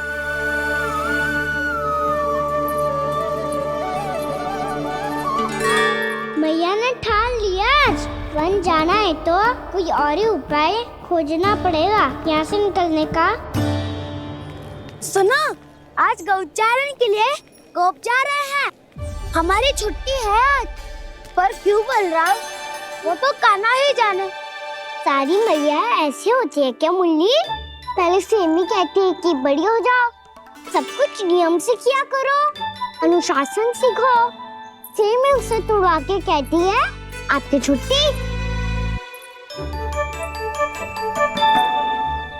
मैया ने ठान लिया, आज वन जाना है तो कोई और ही उपाय खोजना पड़ेगा यहाँ से निकलने का। सुनो, आज गौचारण के लिए गोप जा रहे हैं। हमारी छुट्टी है आज। पर क्यों बलराम? वो तो कान्हा ही जाने। सारी मैया ऐसी होती है क्या मुल्ली? पहले सेमी कहती है कि बड़ी हो जाओ, सब कुछ नियम से किया करो, अनुशासन सीखो। सेमी उसे तुड़वा के कहती है आपकी छुट्टी।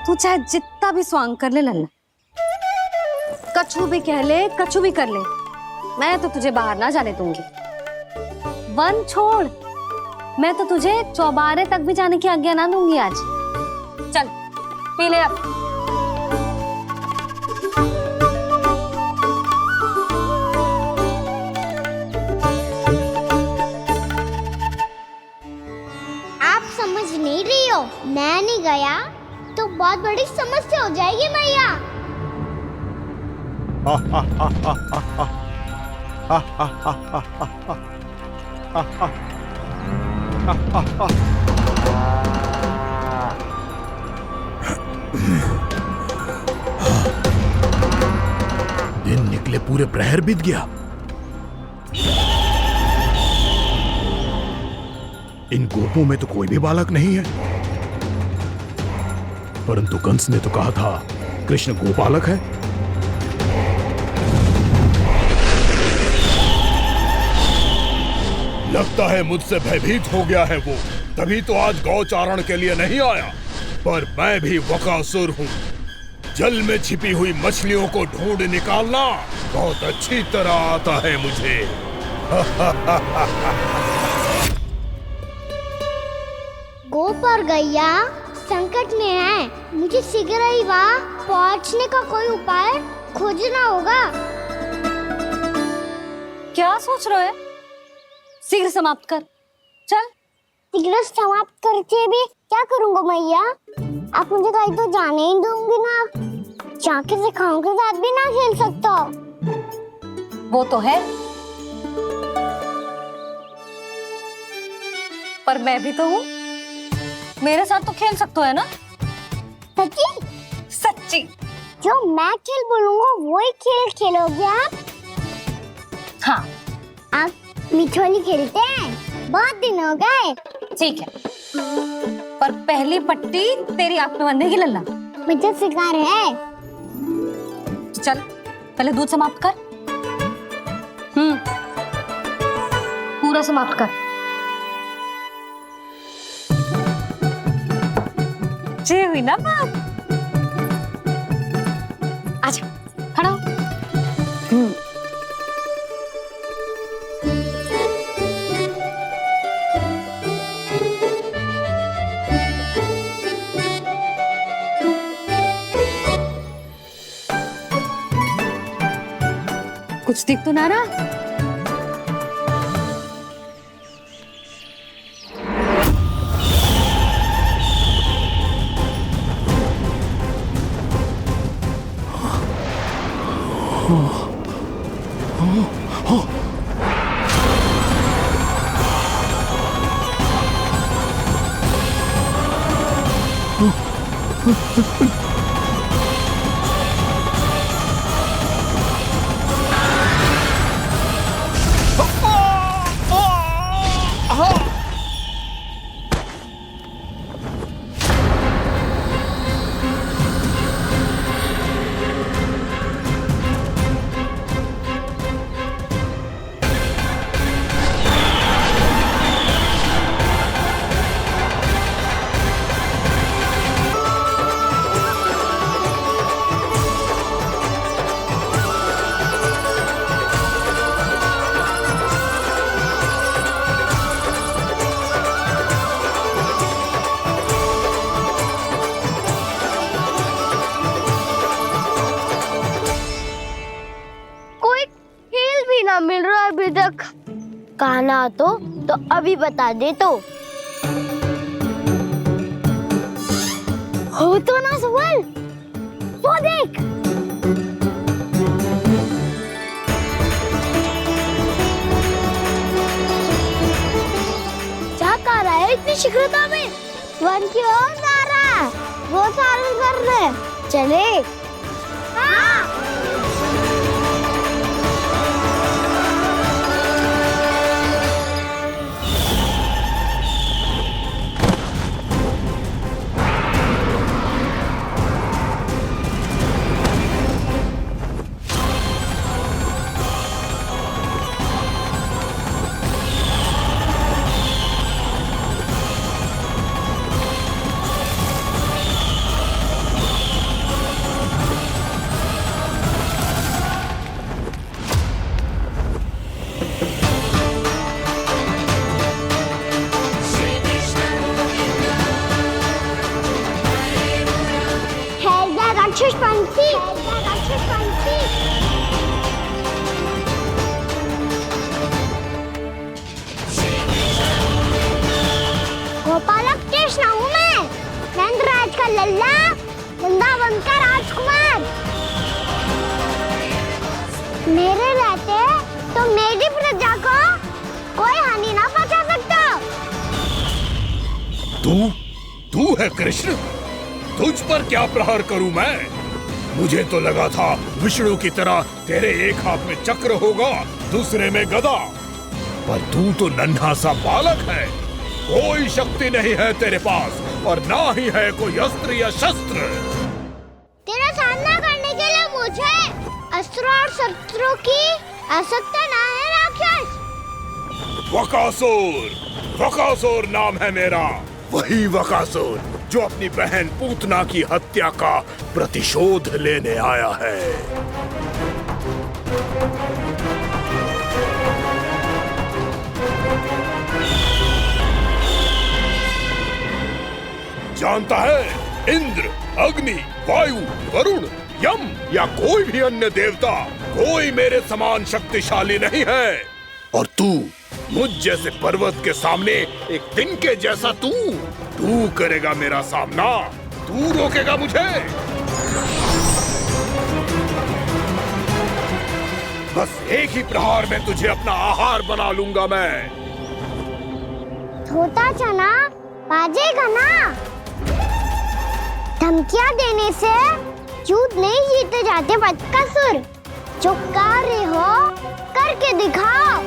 तू चाहे जितना भी स्वांग कर ले लल्ला, कछु भी कह ले, कछु भी कर ले, मैं तो तुझे बाहर ना जाने दूंगी। वन छोड़, मैं तो तुझे चौबारे तक भी जाने की आज्ञा ना दूंगी आज। चल पी ले अब। आप समझ नहीं रही हो, मैं नहीं गया तो बहुत बड़ी समस्या हो जाएगी मैया। दिन निकले पूरे प्रहर बीत गया। इन गोपों में तो कोई भी बालक नहीं है, परंतु कंस ने तो कहा था कृष्ण गोपालक है। लगता है मुझसे भयभीत हो गया है वो, तभी तो आज गौचारण के लिए नहीं आया। पर मैं भी वकासुर हूँ। जल में छिपी हुई मछलियों को ढूंढ निकालना बहुत अच्छी तरह आता है मुझे। गोप और गैया संकट में है, मुझे शीघ्र ही वहाँ पहुँचने का कोई उपाय खोजना होगा। क्या सोच रहे हो? शीघ्र समाप्त कर। चल। शीघ्र समाप्त करके भी क्या करूँगा मैया? आप मुझे कहीं तो जाने ही दूंगी ना। जाके सिखाओं के साथ भी ना खेल सकता। वो तो है, पर मैं भी तो हूँ। मेरे साथ तो खेल सकते हो है ना? सच्ची? सच्ची। जो मैं खेल बोलूँगा वो ही खेल खेलोगे आप? हाँ। आप मिठोली खेलते हैं? बहुत दिन हो गए। ठीक है, पर पहली पट्टी तेरी आंख में बंधेगी लल्ला। मुझे शिकार है। चल पहले दूध समाप्त कर। पूरा समाप्त कर। जे हुई ना बात। आजा खड़ा हो। कुछ दिख तो ना रहा। ना मिल रहा अभी तक। कहना तो अभी बता दे तो। हो तो ना सवाल, वो देख। क्या कर रहा है इतनी शीघ्रता में? वन की ओर जा रहा है, वो सारे कर रहे। चले। हाँ। गोपालक कृष्ण हूँ मैं, नंदराज का लल्ला, वृंदावन का राजकुमार। मेरे रहते तो मेरी प्रजा को कोई हानि ना पहुंचा सकता। तू है कृष्ण? तुझ पर क्या प्रहार करूं मैं? मुझे तो लगा था विष्णु की तरह तेरे एक हाथ में चक्र होगा, दूसरे में गदा, पर तू तो नन्हा सा बालक है। कोई शक्ति नहीं है तेरे पास और ना ही है कोई अस्त्र या शस्त्र। तेरा सामना करने के लिए मुझे अस्त्र और शस्त्रों की आवश्यकता ना है राक्षस। वकासुर नाम है मेरा, वही वकासुर जो अपनी बहन पूतना की हत्या का प्रतिशोध लेने आया है। जानता है, इंद्र, अग्नि, वायु, वरुण, यम या कोई भी अन्य देवता कोई मेरे समान शक्तिशाली नहीं है। और तू मुझ जैसे पर्वत के सामने एक तिनके जैसा तू करेगा मेरा सामना? तू रोकेगा मुझे? बस एक ही प्रहार में तुझे अपना आहार बना लूंगा मैं। छोटा चना बाजेगा ना। धमकियां देने से युद्ध नहीं जीते जाते बदकसूर। जो कार्य हो करके दिखाओ।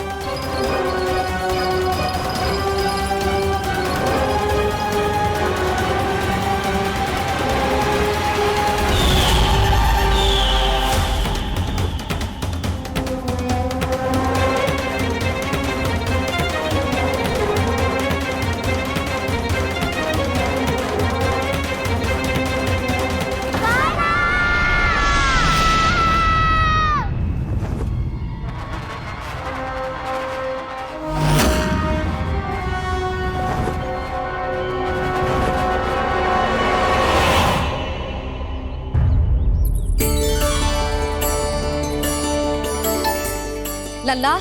लल्ला,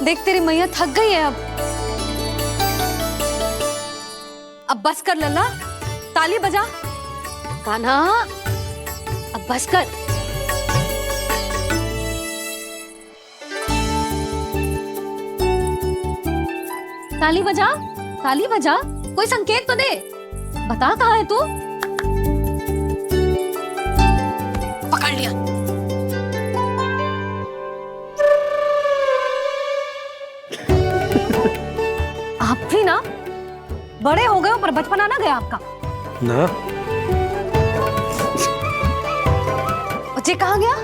देख तेरी मैया थक गई है अब बस कर लल्ला, ताली बजा। कान्हा, अब बस कर। ताली बजा, ताली बजा, कोई संकेत तो दे। बता कहाँ है तू? पकड़ लिया। आप भी ना बड़े हो गए हो, पर बचपना ना गया आपका ना। बच्चे कहाँ गया?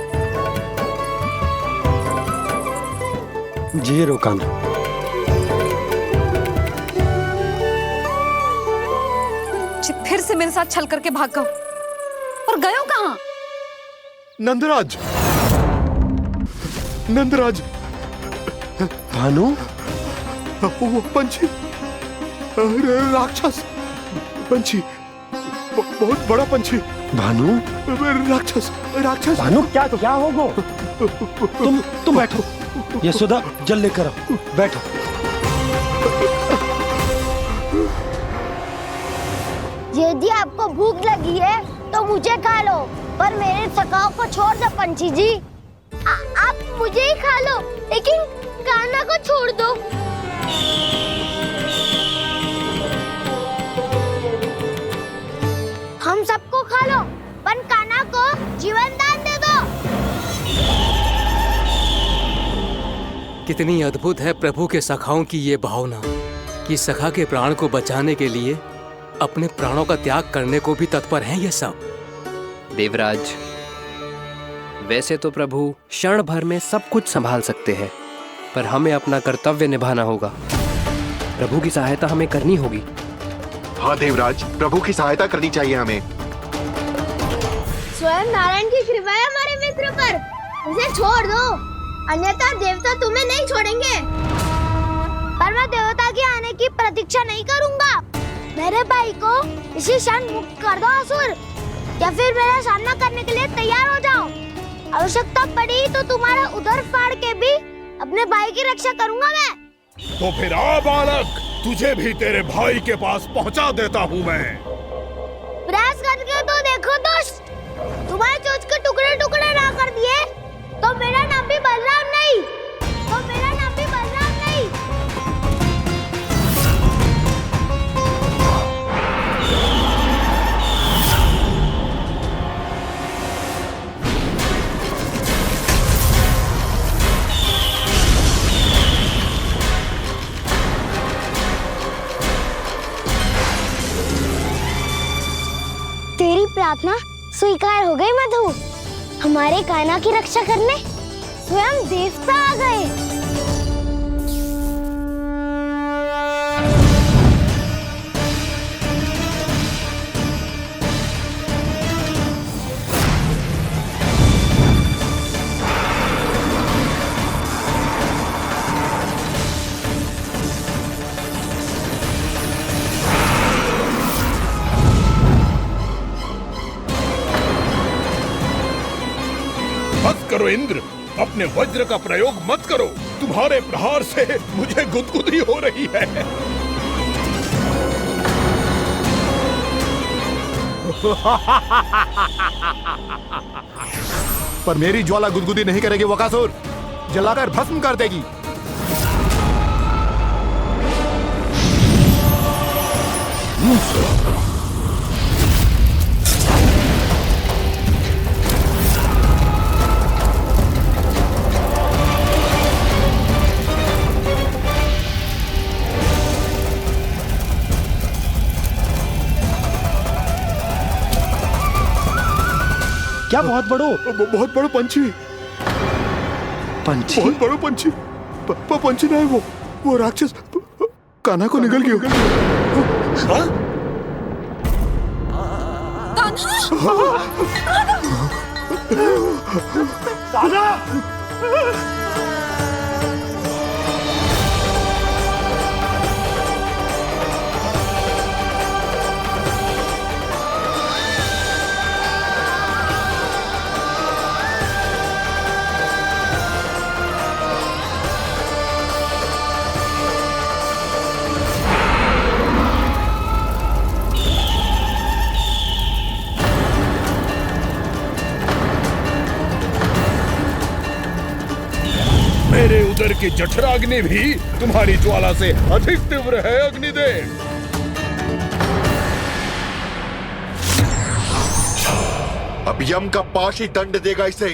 जी रोकाना। फिर से मेरे साथ छल करके भाग गए, और गए हो कहाँ? नंदराज, नंदराज। भानु, वो पंछी, राक्षस पंछी, बहुत बड़ा पंछी। भानु, राक्षस राक्षस। भानु क्या क्या होगा? तुम बैठो, यशोदा जल लेकर आओ, बैठो। यदि आपको भूख लगी है तो मुझे खा लो, पर मेरे सखाओं को छोड़ दो पंछी जी। आप मुझे ही खा लो, लेकिन कान्हा को छोड़ दो। हम सबको खा लो, पर कान्हा को जीवन दान दे दो। कितनी अद्भुत है प्रभु के सखाओं की ये भावना कि सखा के प्राण को बचाने के लिए अपने प्राणों का त्याग करने को भी तत्पर हैं ये सब। देवराज, वैसे तो प्रभु क्षण भर में सब कुछ संभाल सकते हैं, पर हमें अपना कर्तव्य निभाना होगा। प्रभु की सहायता हमें करनी होगी। हाँ देवराज, प्रभु की सहायता करनी चाहिए हमें। स्वयं नारायण की कृपा है हमारे मित्र पर, उसे छोड़ दो, अन्यथा देवता तुम्हें नहीं छोड़ेंगे। पर मैं देवता के आने की प्रतीक्षा नहीं करूंगा। मेरे भाई को इसी क्षण मुक्त कर दो असुर, या फिर मेरा सामना करने के लिए तैयार हो जाओ। आवश्यकता पड़ी तो तुम्हारा उदर फाड़ के भी अपने भाई की रक्षा करूंगा मैं। तो फिर आ बालक, तुझे भी तेरे भाई के पास पहुंचा देता हूँ मैं। प्रयास करके तो देखो दोस्त, तुम्हारे चोंच के टुकड़े टुकड़े ना कर दिए तो मेरा नाम भी बलराम नहीं, तो मेरा नाम भी बलराम नहीं। तेरी प्रार्थना स्वीकार हो गई मधु। हमारे कान्हा की रक्षा करने स्वयं देवता आ गए। करो इंद्र, अपने वज्र का प्रयोग मत करो। तुम्हारे प्रहार से मुझे गुदगुदी हो रही है। पर मेरी ज्वाला गुदगुदी नहीं करेगी वकासुर, जलाकर भस्म कर देगी। क्या बहुत बड़ो? बहुत बड़ो पंछी। पंछी? बहुत बड़ो पंछी। पंछी नहीं, वो राक्षस कान्हा को निगल गया। हाँ? कान्हा! मेरे उदर की जठराग्नि भी तुम्हारी ज्वाला से अधिक तीव्र है अग्निदेव। अब यम का पाश ही दंड देगा इसे।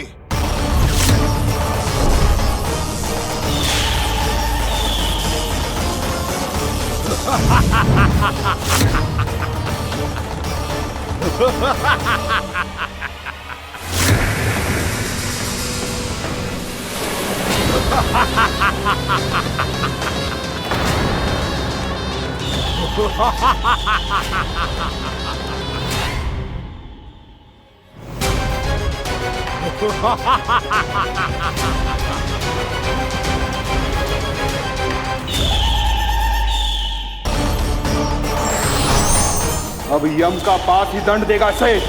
अब यम का पास ही दंड देगा इसे।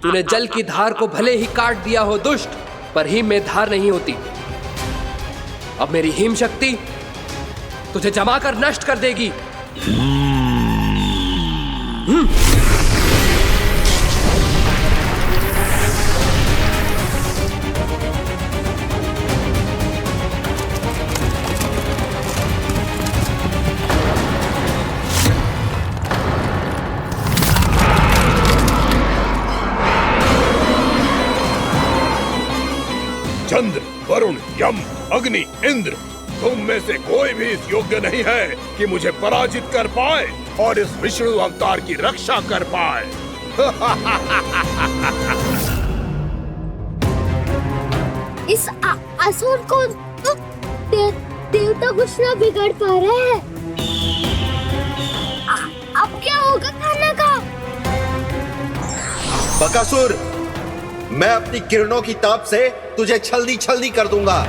तूने जल की धार को भले ही काट दिया हो दुष्ट, पर हिम में धार नहीं होती। अब मेरी हिम शक्ति तुझे जमा कर नष्ट कर देगी। चंद्र, वरुण, यम, अग्नि, इंद्र, तुम में से कोई भी इस योग्य नहीं है कि मुझे पराजित कर पाए और इस विष्णु अवतार की रक्षा कर पाए। इस असुर को देवता कुछ ना बिगाड़ पा रहे हैं। अब क्या होगा खाने का? बकासुर, मैं अपनी किरणों की ताप से तुझे छलनी छलनी कर दूंगा।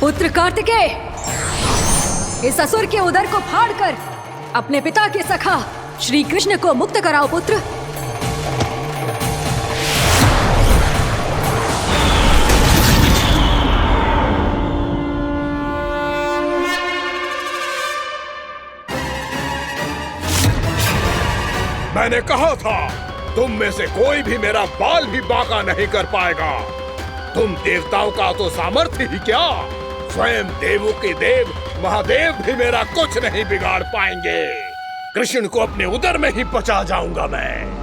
पुत्र कार्तिकेय, इस असुर के उदर को फाड़कर अपने पिता के सखा श्री कृष्ण को मुक्त कराओ पुत्र। मैंने कहा था, तुम में से कोई भी मेरा बाल भी बांका नहीं कर पाएगा। तुम देवताओं का तो सामर्थ्य ही क्या, स्वयं देवों के देव महादेव भी मेरा कुछ नहीं बिगाड़ पाएंगे। कृष्ण को अपने उदर में ही पचा जाऊंगा मैं।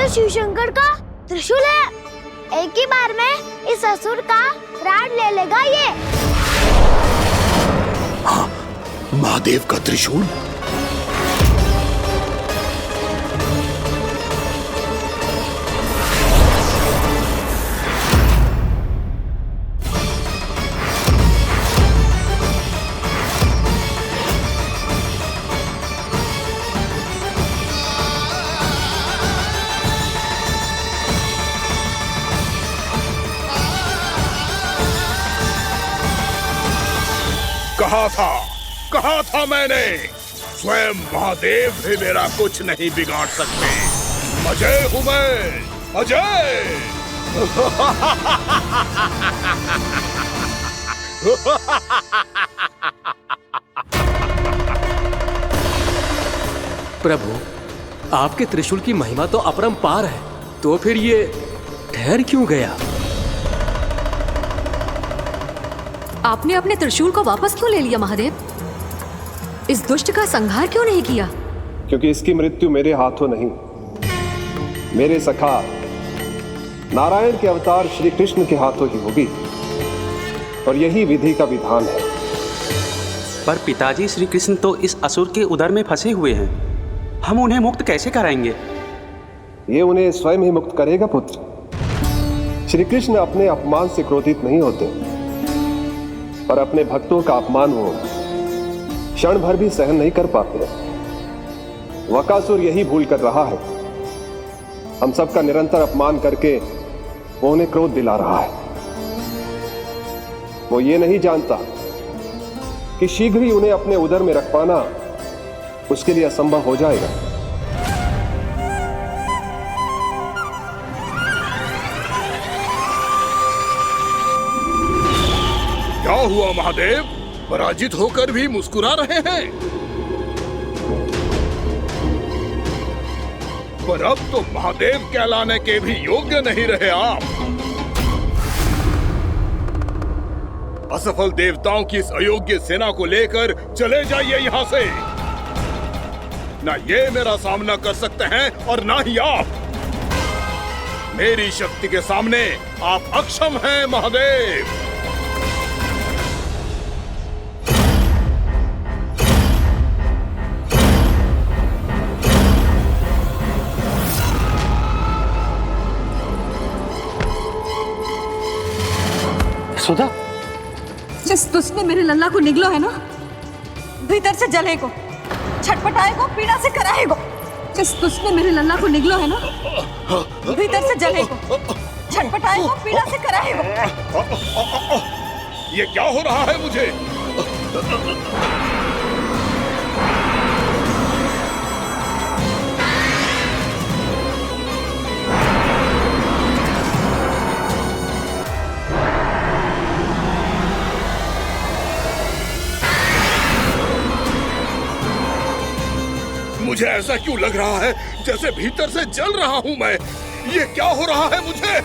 शिव शंकर का त्रिशूल है। एक ही बार में इस असुर का प्राण ले लेगा ये। हाँ, महादेव का त्रिशूल। कहा था मैंने, स्वयं महादेव भी मेरा कुछ नहीं बिगाड़ सकते। अजय हूं मैं, अजय। प्रभु, आपके त्रिशूल की महिमा तो अपरंपार है, तो फिर ये ठहर क्यों गया? आपने अपने त्रिशूल को वापस क्यों ले लिया महादेव? इस दुष्ट का संहार क्यों नहीं किया? क्योंकि इसकी मृत्यु मेरे हाथों नहीं, मेरे सखा नारायण के अवतार श्री कृष्ण के हाथों ही होगी, और यही विधि का विधान है। पर पिताजी, श्री कृष्ण तो इस असुर के उदर में फंसे हुए हैं, हम उन्हें मुक्त कैसे कराएंगे? ये उन्हें स्वयं ही मुक्त करेगा पुत्र। श्री कृष्ण अपने अपमान से क्रोधित नहीं होते, पर अपने भक्तों का अपमान वो क्षण भर भी सहन नहीं कर पाते। वकासुर यही भूल कर रहा है, हम सबका निरंतर अपमान करके वो उन्हें क्रोध दिला रहा है। वो ये नहीं जानता कि शीघ्र ही उन्हें अपने उदर में रख पाना उसके लिए असंभव हो जाएगा। क्या हुआ महादेव, पराजित होकर भी मुस्कुरा रहे हैं? पर अब तो महादेव कहलाने के भी योग्य नहीं रहे आप। असफल देवताओं की इस अयोग्य सेना को लेकर चले जाइए यहाँ से। ना ये मेरा सामना कर सकते हैं और ना ही आप। मेरी शक्ति के सामने आप अक्षम हैं महादेव। सुधा, जिस दुष्ट ने मेरे लल्ला को निगलो है ना, भीतर से जलेगो, छटपटाएगो, पीड़ा से कराएगो। जिस दुष्ट ने मेरे लल्ला को निगलो है ना, भीतर से जलेगो, छटपटाएगो, पीड़ा से कराएगो। ये क्या हो रहा है मुझे? मुझे ऐसा क्यों लग रहा है जैसे भीतर से जल रहा हूं मैं? ये क्या हो रहा है मुझे?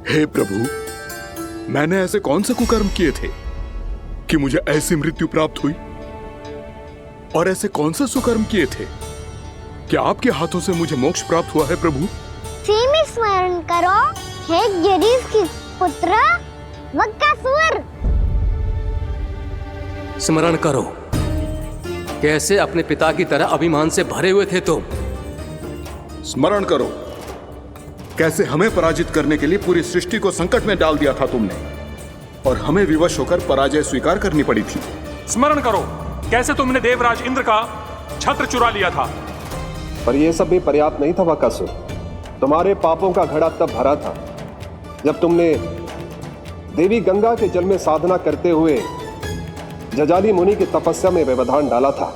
हे प्रभु, मैंने ऐसे कौन से कुकर्म किए थे कि मुझे ऐसी मृत्यु प्राप्त हुई? और ऐसे कौन से सुकर्म किए थे कि आपके हाथों से मुझे मोक्ष प्राप्त हुआ है प्रभु? में स्मरण करो, हे गिरीश की पुत्र वक्कासुर। स्मरण करो, कैसे अपने पिता की तरह अभिमान से भरे हुए थे तुम। स्मरण करो, कैसे हमें पराजित करने के लिए पूरी सृष्टि को संकट में डाल दिया था तुमने, और हमें विवश होकर पराजय स्वीकार करनी पड़ी थी। स्मरण करो, कैसे तुमने देवराज इंद्र का छत्र चुरा लिया था। पर यह सब भी पर्याप्त नहीं था वक्कासुर। तुम्हारे पापों का घड़ा तब भरा था जब तुमने देवी गंगा के जल में साधना करते हुए जजाली मुनि की तपस्या में व्यवधान डाला था।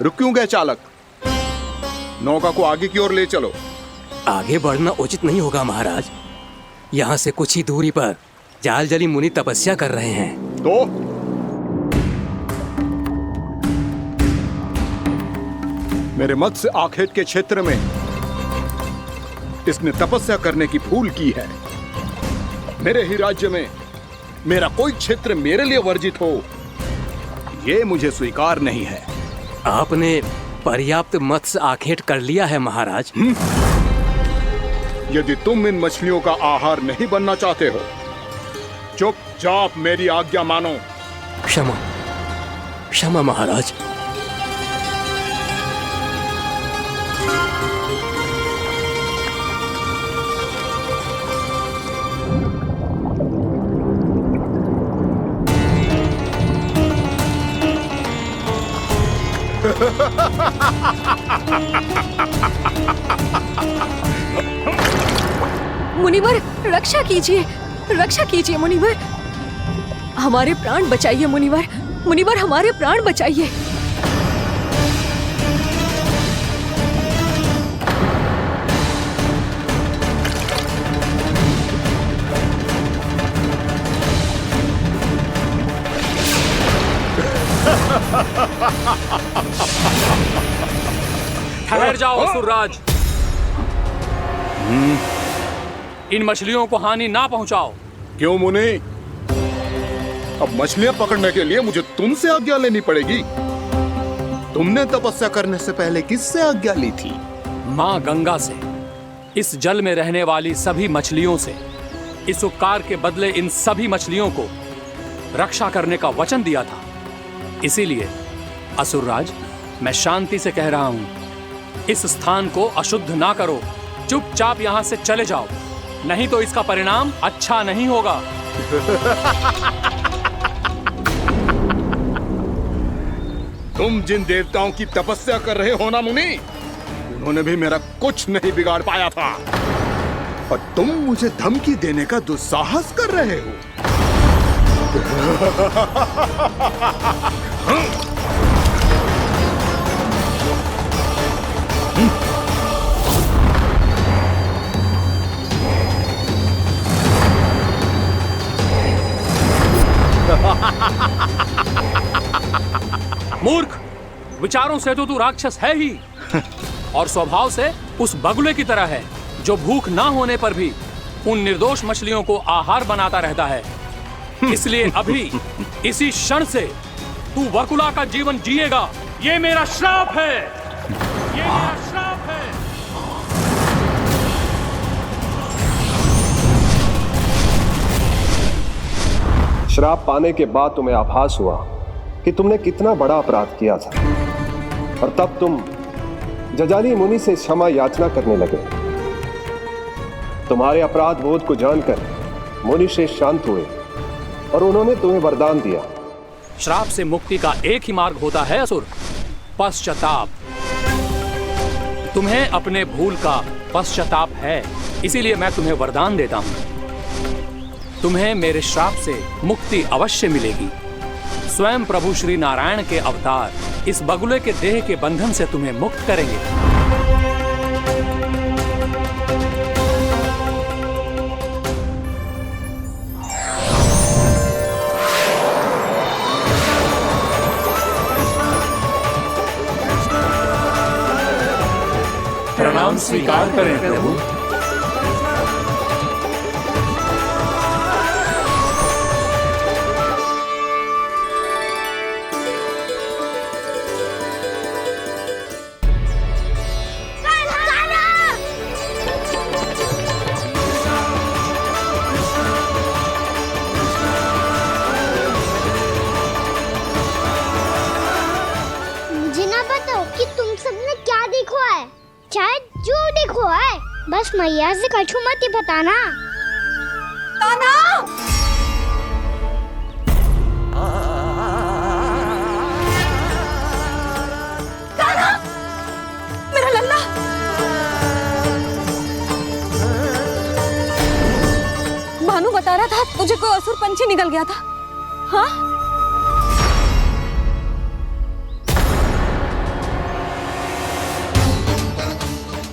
रुक क्यों गए चालक? नौका को आगे की ओर ले चलो। आगे बढ़ना उचित नहीं होगा महाराज। यहाँ से कुछ ही दूरी पर जालजली मुनि तपस्या कर रहे हैं। तो मेरे मत्स्य आखेट के क्षेत्र में इसने तपस्या करने की भूल की है। मेरे ही राज्य में मेरा कोई क्षेत्र मेरे लिए वर्जित हो, यह मुझे स्वीकार नहीं है। आपने पर्याप्त मत्स्य आखेट कर लिया है महाराज। यदि तुम इन मछलियों का आहार नहीं बनना चाहते हो, चुपचाप मेरी आज्ञा मानो। क्षमा, क्षमा महाराज। मुनिवर, रक्षा कीजिए, रक्षा कीजिए मुनिवर, हमारे प्राण बचाइए मुनिवर, मुनिवर हमारे प्राण बचाइए। ठहर जाओ असुरराज, इन मछलियों को हानि ना पहुंचाओ। क्यों मुनि? अब मछलियां पकड़ने के लिए मुझे तुमसे आज्ञा लेनी पड़ेगी। तुमने तपस्या करने से पहले किससे आज्ञा ली थी? मां गंगा से, इस जल में रहने वाली सभी मछलियों से। इस उपकार के बदले इन सभी मछलियों को रक्षा करने का वचन दिया था। इसीलिए असुरराज, मैं शांति से कह रहा हूं, इस स्थान को अशुद्ध ना करो। चुपचाप यहां से चले जाओ, नहीं तो इसका परिणाम अच्छा नहीं होगा। तुम जिन देवताओं की तपस्या कर रहे हो ना मुनि, उन्होंने भी मेरा कुछ नहीं बिगाड़ पाया था, और तुम मुझे धमकी देने का दुस्साहस कर रहे हो। मूर्ख, विचारों से तो तू राक्षस है ही, और स्वभाव से उस बगुले की तरह है जो भूख ना होने पर भी उन निर्दोष मछलियों को आहार बनाता रहता है। इसलिए अभी इसी क्षण से तू वकुला का जीवन जिएगा। ये मेरा श्राप है, ये मेरा श्राप है। श्राप पाने के बाद तुम्हें आभास हुआ कि तुमने कितना बड़ा अपराध किया था, और तब तुम जजाली मुनि से क्षमा याचना करने लगे। तुम्हारे अपराध बोध को जानकर मुनि श्रेष्ठ शांत हुए और उन्होंने तुम्हें वरदान दिया। श्राप से मुक्ति का एक ही मार्ग होता है असुर, पश्चाताप। तुम्हें अपने भूल का पश्चाताप है, इसीलिए मैं तुम्हें वरदान देता हूं। तुम्हें मेरे श्राप से मुक्ति अवश्य मिलेगी। स्वयं प्रभु श्री नारायण के अवतार इस बगुले के देह के बंधन से तुम्हें मुक्त करेंगे। प्रणाम स्वीकार करें प्रभु। मुझे ना बताओ कि तुम सबने क्या देखा है, चाहे जो देखो है, बस मैया से कछु मत ही बताना। कान्हा! कान्हा! मेरा लल्ला! भानु बता रहा था तुझे कोई असुर पंछी निकल गया था। हाँ?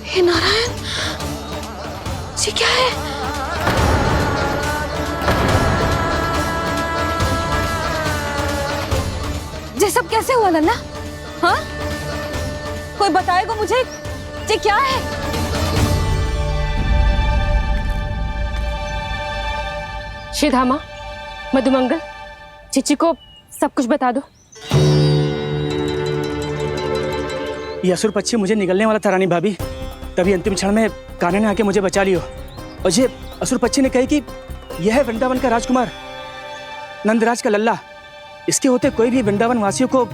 हे नारायण, ये क्या है? ये सब कैसे हुआ लल्ला? हाँ? कोई बताएगा मुझे ये क्या है? श्रीधामा, मधुमंगल, चिची को सब कुछ बता दो। ये असुर पक्षी मुझे निगलने वाला था रानी भाभी, तभी अंतिम क्षण में कान्हा ने आके मुझे बचा लियो। और ये असुर पक्षी ने कही कि यह है वृंदावन का राजकुमार, नंदराज का लल्ला। इसके होते कोई भी वृंदावन वासियों को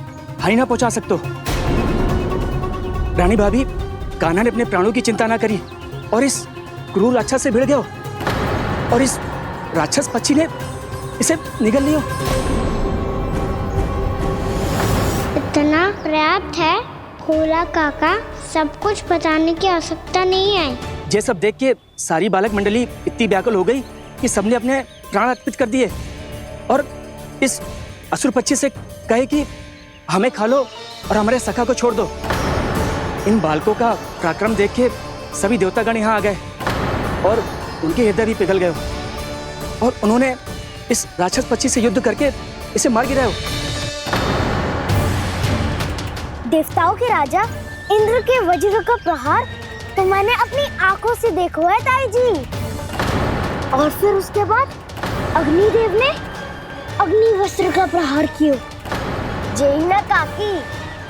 हानि ना पहुंचा सकते। रानी भाभी, कान्हा ने अपने प्राणों की चिंता ना करी और इस क्रूर राक्षस से भिड़ गयो और इस राक्षस पक्षी ने इसे निगल लियो। इतना पर्याप्त है भोला काका, सब कुछ बताने की आवश्यकता नहीं है। ये सब देख के सारी बालक मंडली इतनी व्याकुल हो गई कि सबने अपने प्राण अर्पित कर दिए और इस असुर पक्षी से कहे कि हमें खा लो और हमारे सखा को छोड़ दो। इन बालकों का पराक्रम देख के सभी देवतागण यहाँ आ गए और उनके हृदय भी पिघल गए और उन्होंने इस राक्षस पक्षी से युद्ध करके इसे मार गिराया। देवताओं के राजा इंद्र के वज्र का प्रहार तो मैंने अपनी आंखों से देखा है ताई जी। और फिर उसके बाद अग्निदेव ने अग्निवस्त्र का प्रहार किया। जय ना काकी,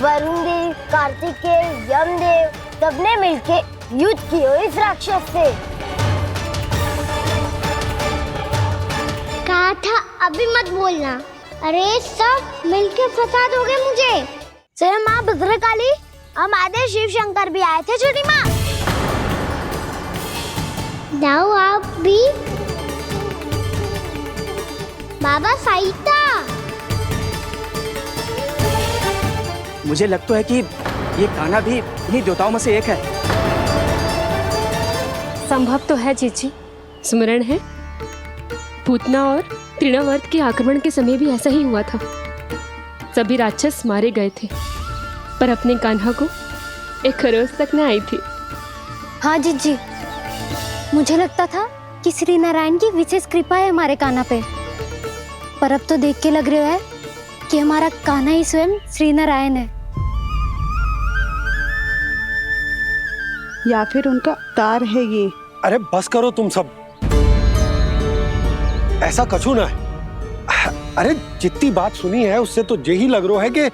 वरुण देव, कार्तिकेय, यमदेव सबने मिलके युद्ध किया इस राक्षस से। कहा था अभी मत बोलना। अरे सब मिलके फंसा दोगे मुझे। जय माँ भद्रकाली, हमारे शिव शंकर भी आए थे छोटी माँ। जाओ आप भी। बाबा साईता, मुझे लगता है कि ये कान्हा भी इन्हीं देवताओं में से एक है। संभव तो है चीची। स्मरण है, पूतना और तृणावर्त के आक्रमण के समय भी ऐसा ही हुआ था। सभी राक्षस मारे गए थे, पर अपने कान्हा को एक खरोच तक न आई थी। हाँ जीजी, मुझे लगता था कि श्री नारायण की विशेष कृपा है हमारे कान्हा पे, पर अब तो देख के लग रहा है कि हमारा कान्हा ही स्वयं श्री नारायण है। या फिर उनका अवतार है ये। अरे बस करो तुम सब, ऐसा कछु ना है। अरे जितनी बात सुनी है उससे तो यही लग रहा है कि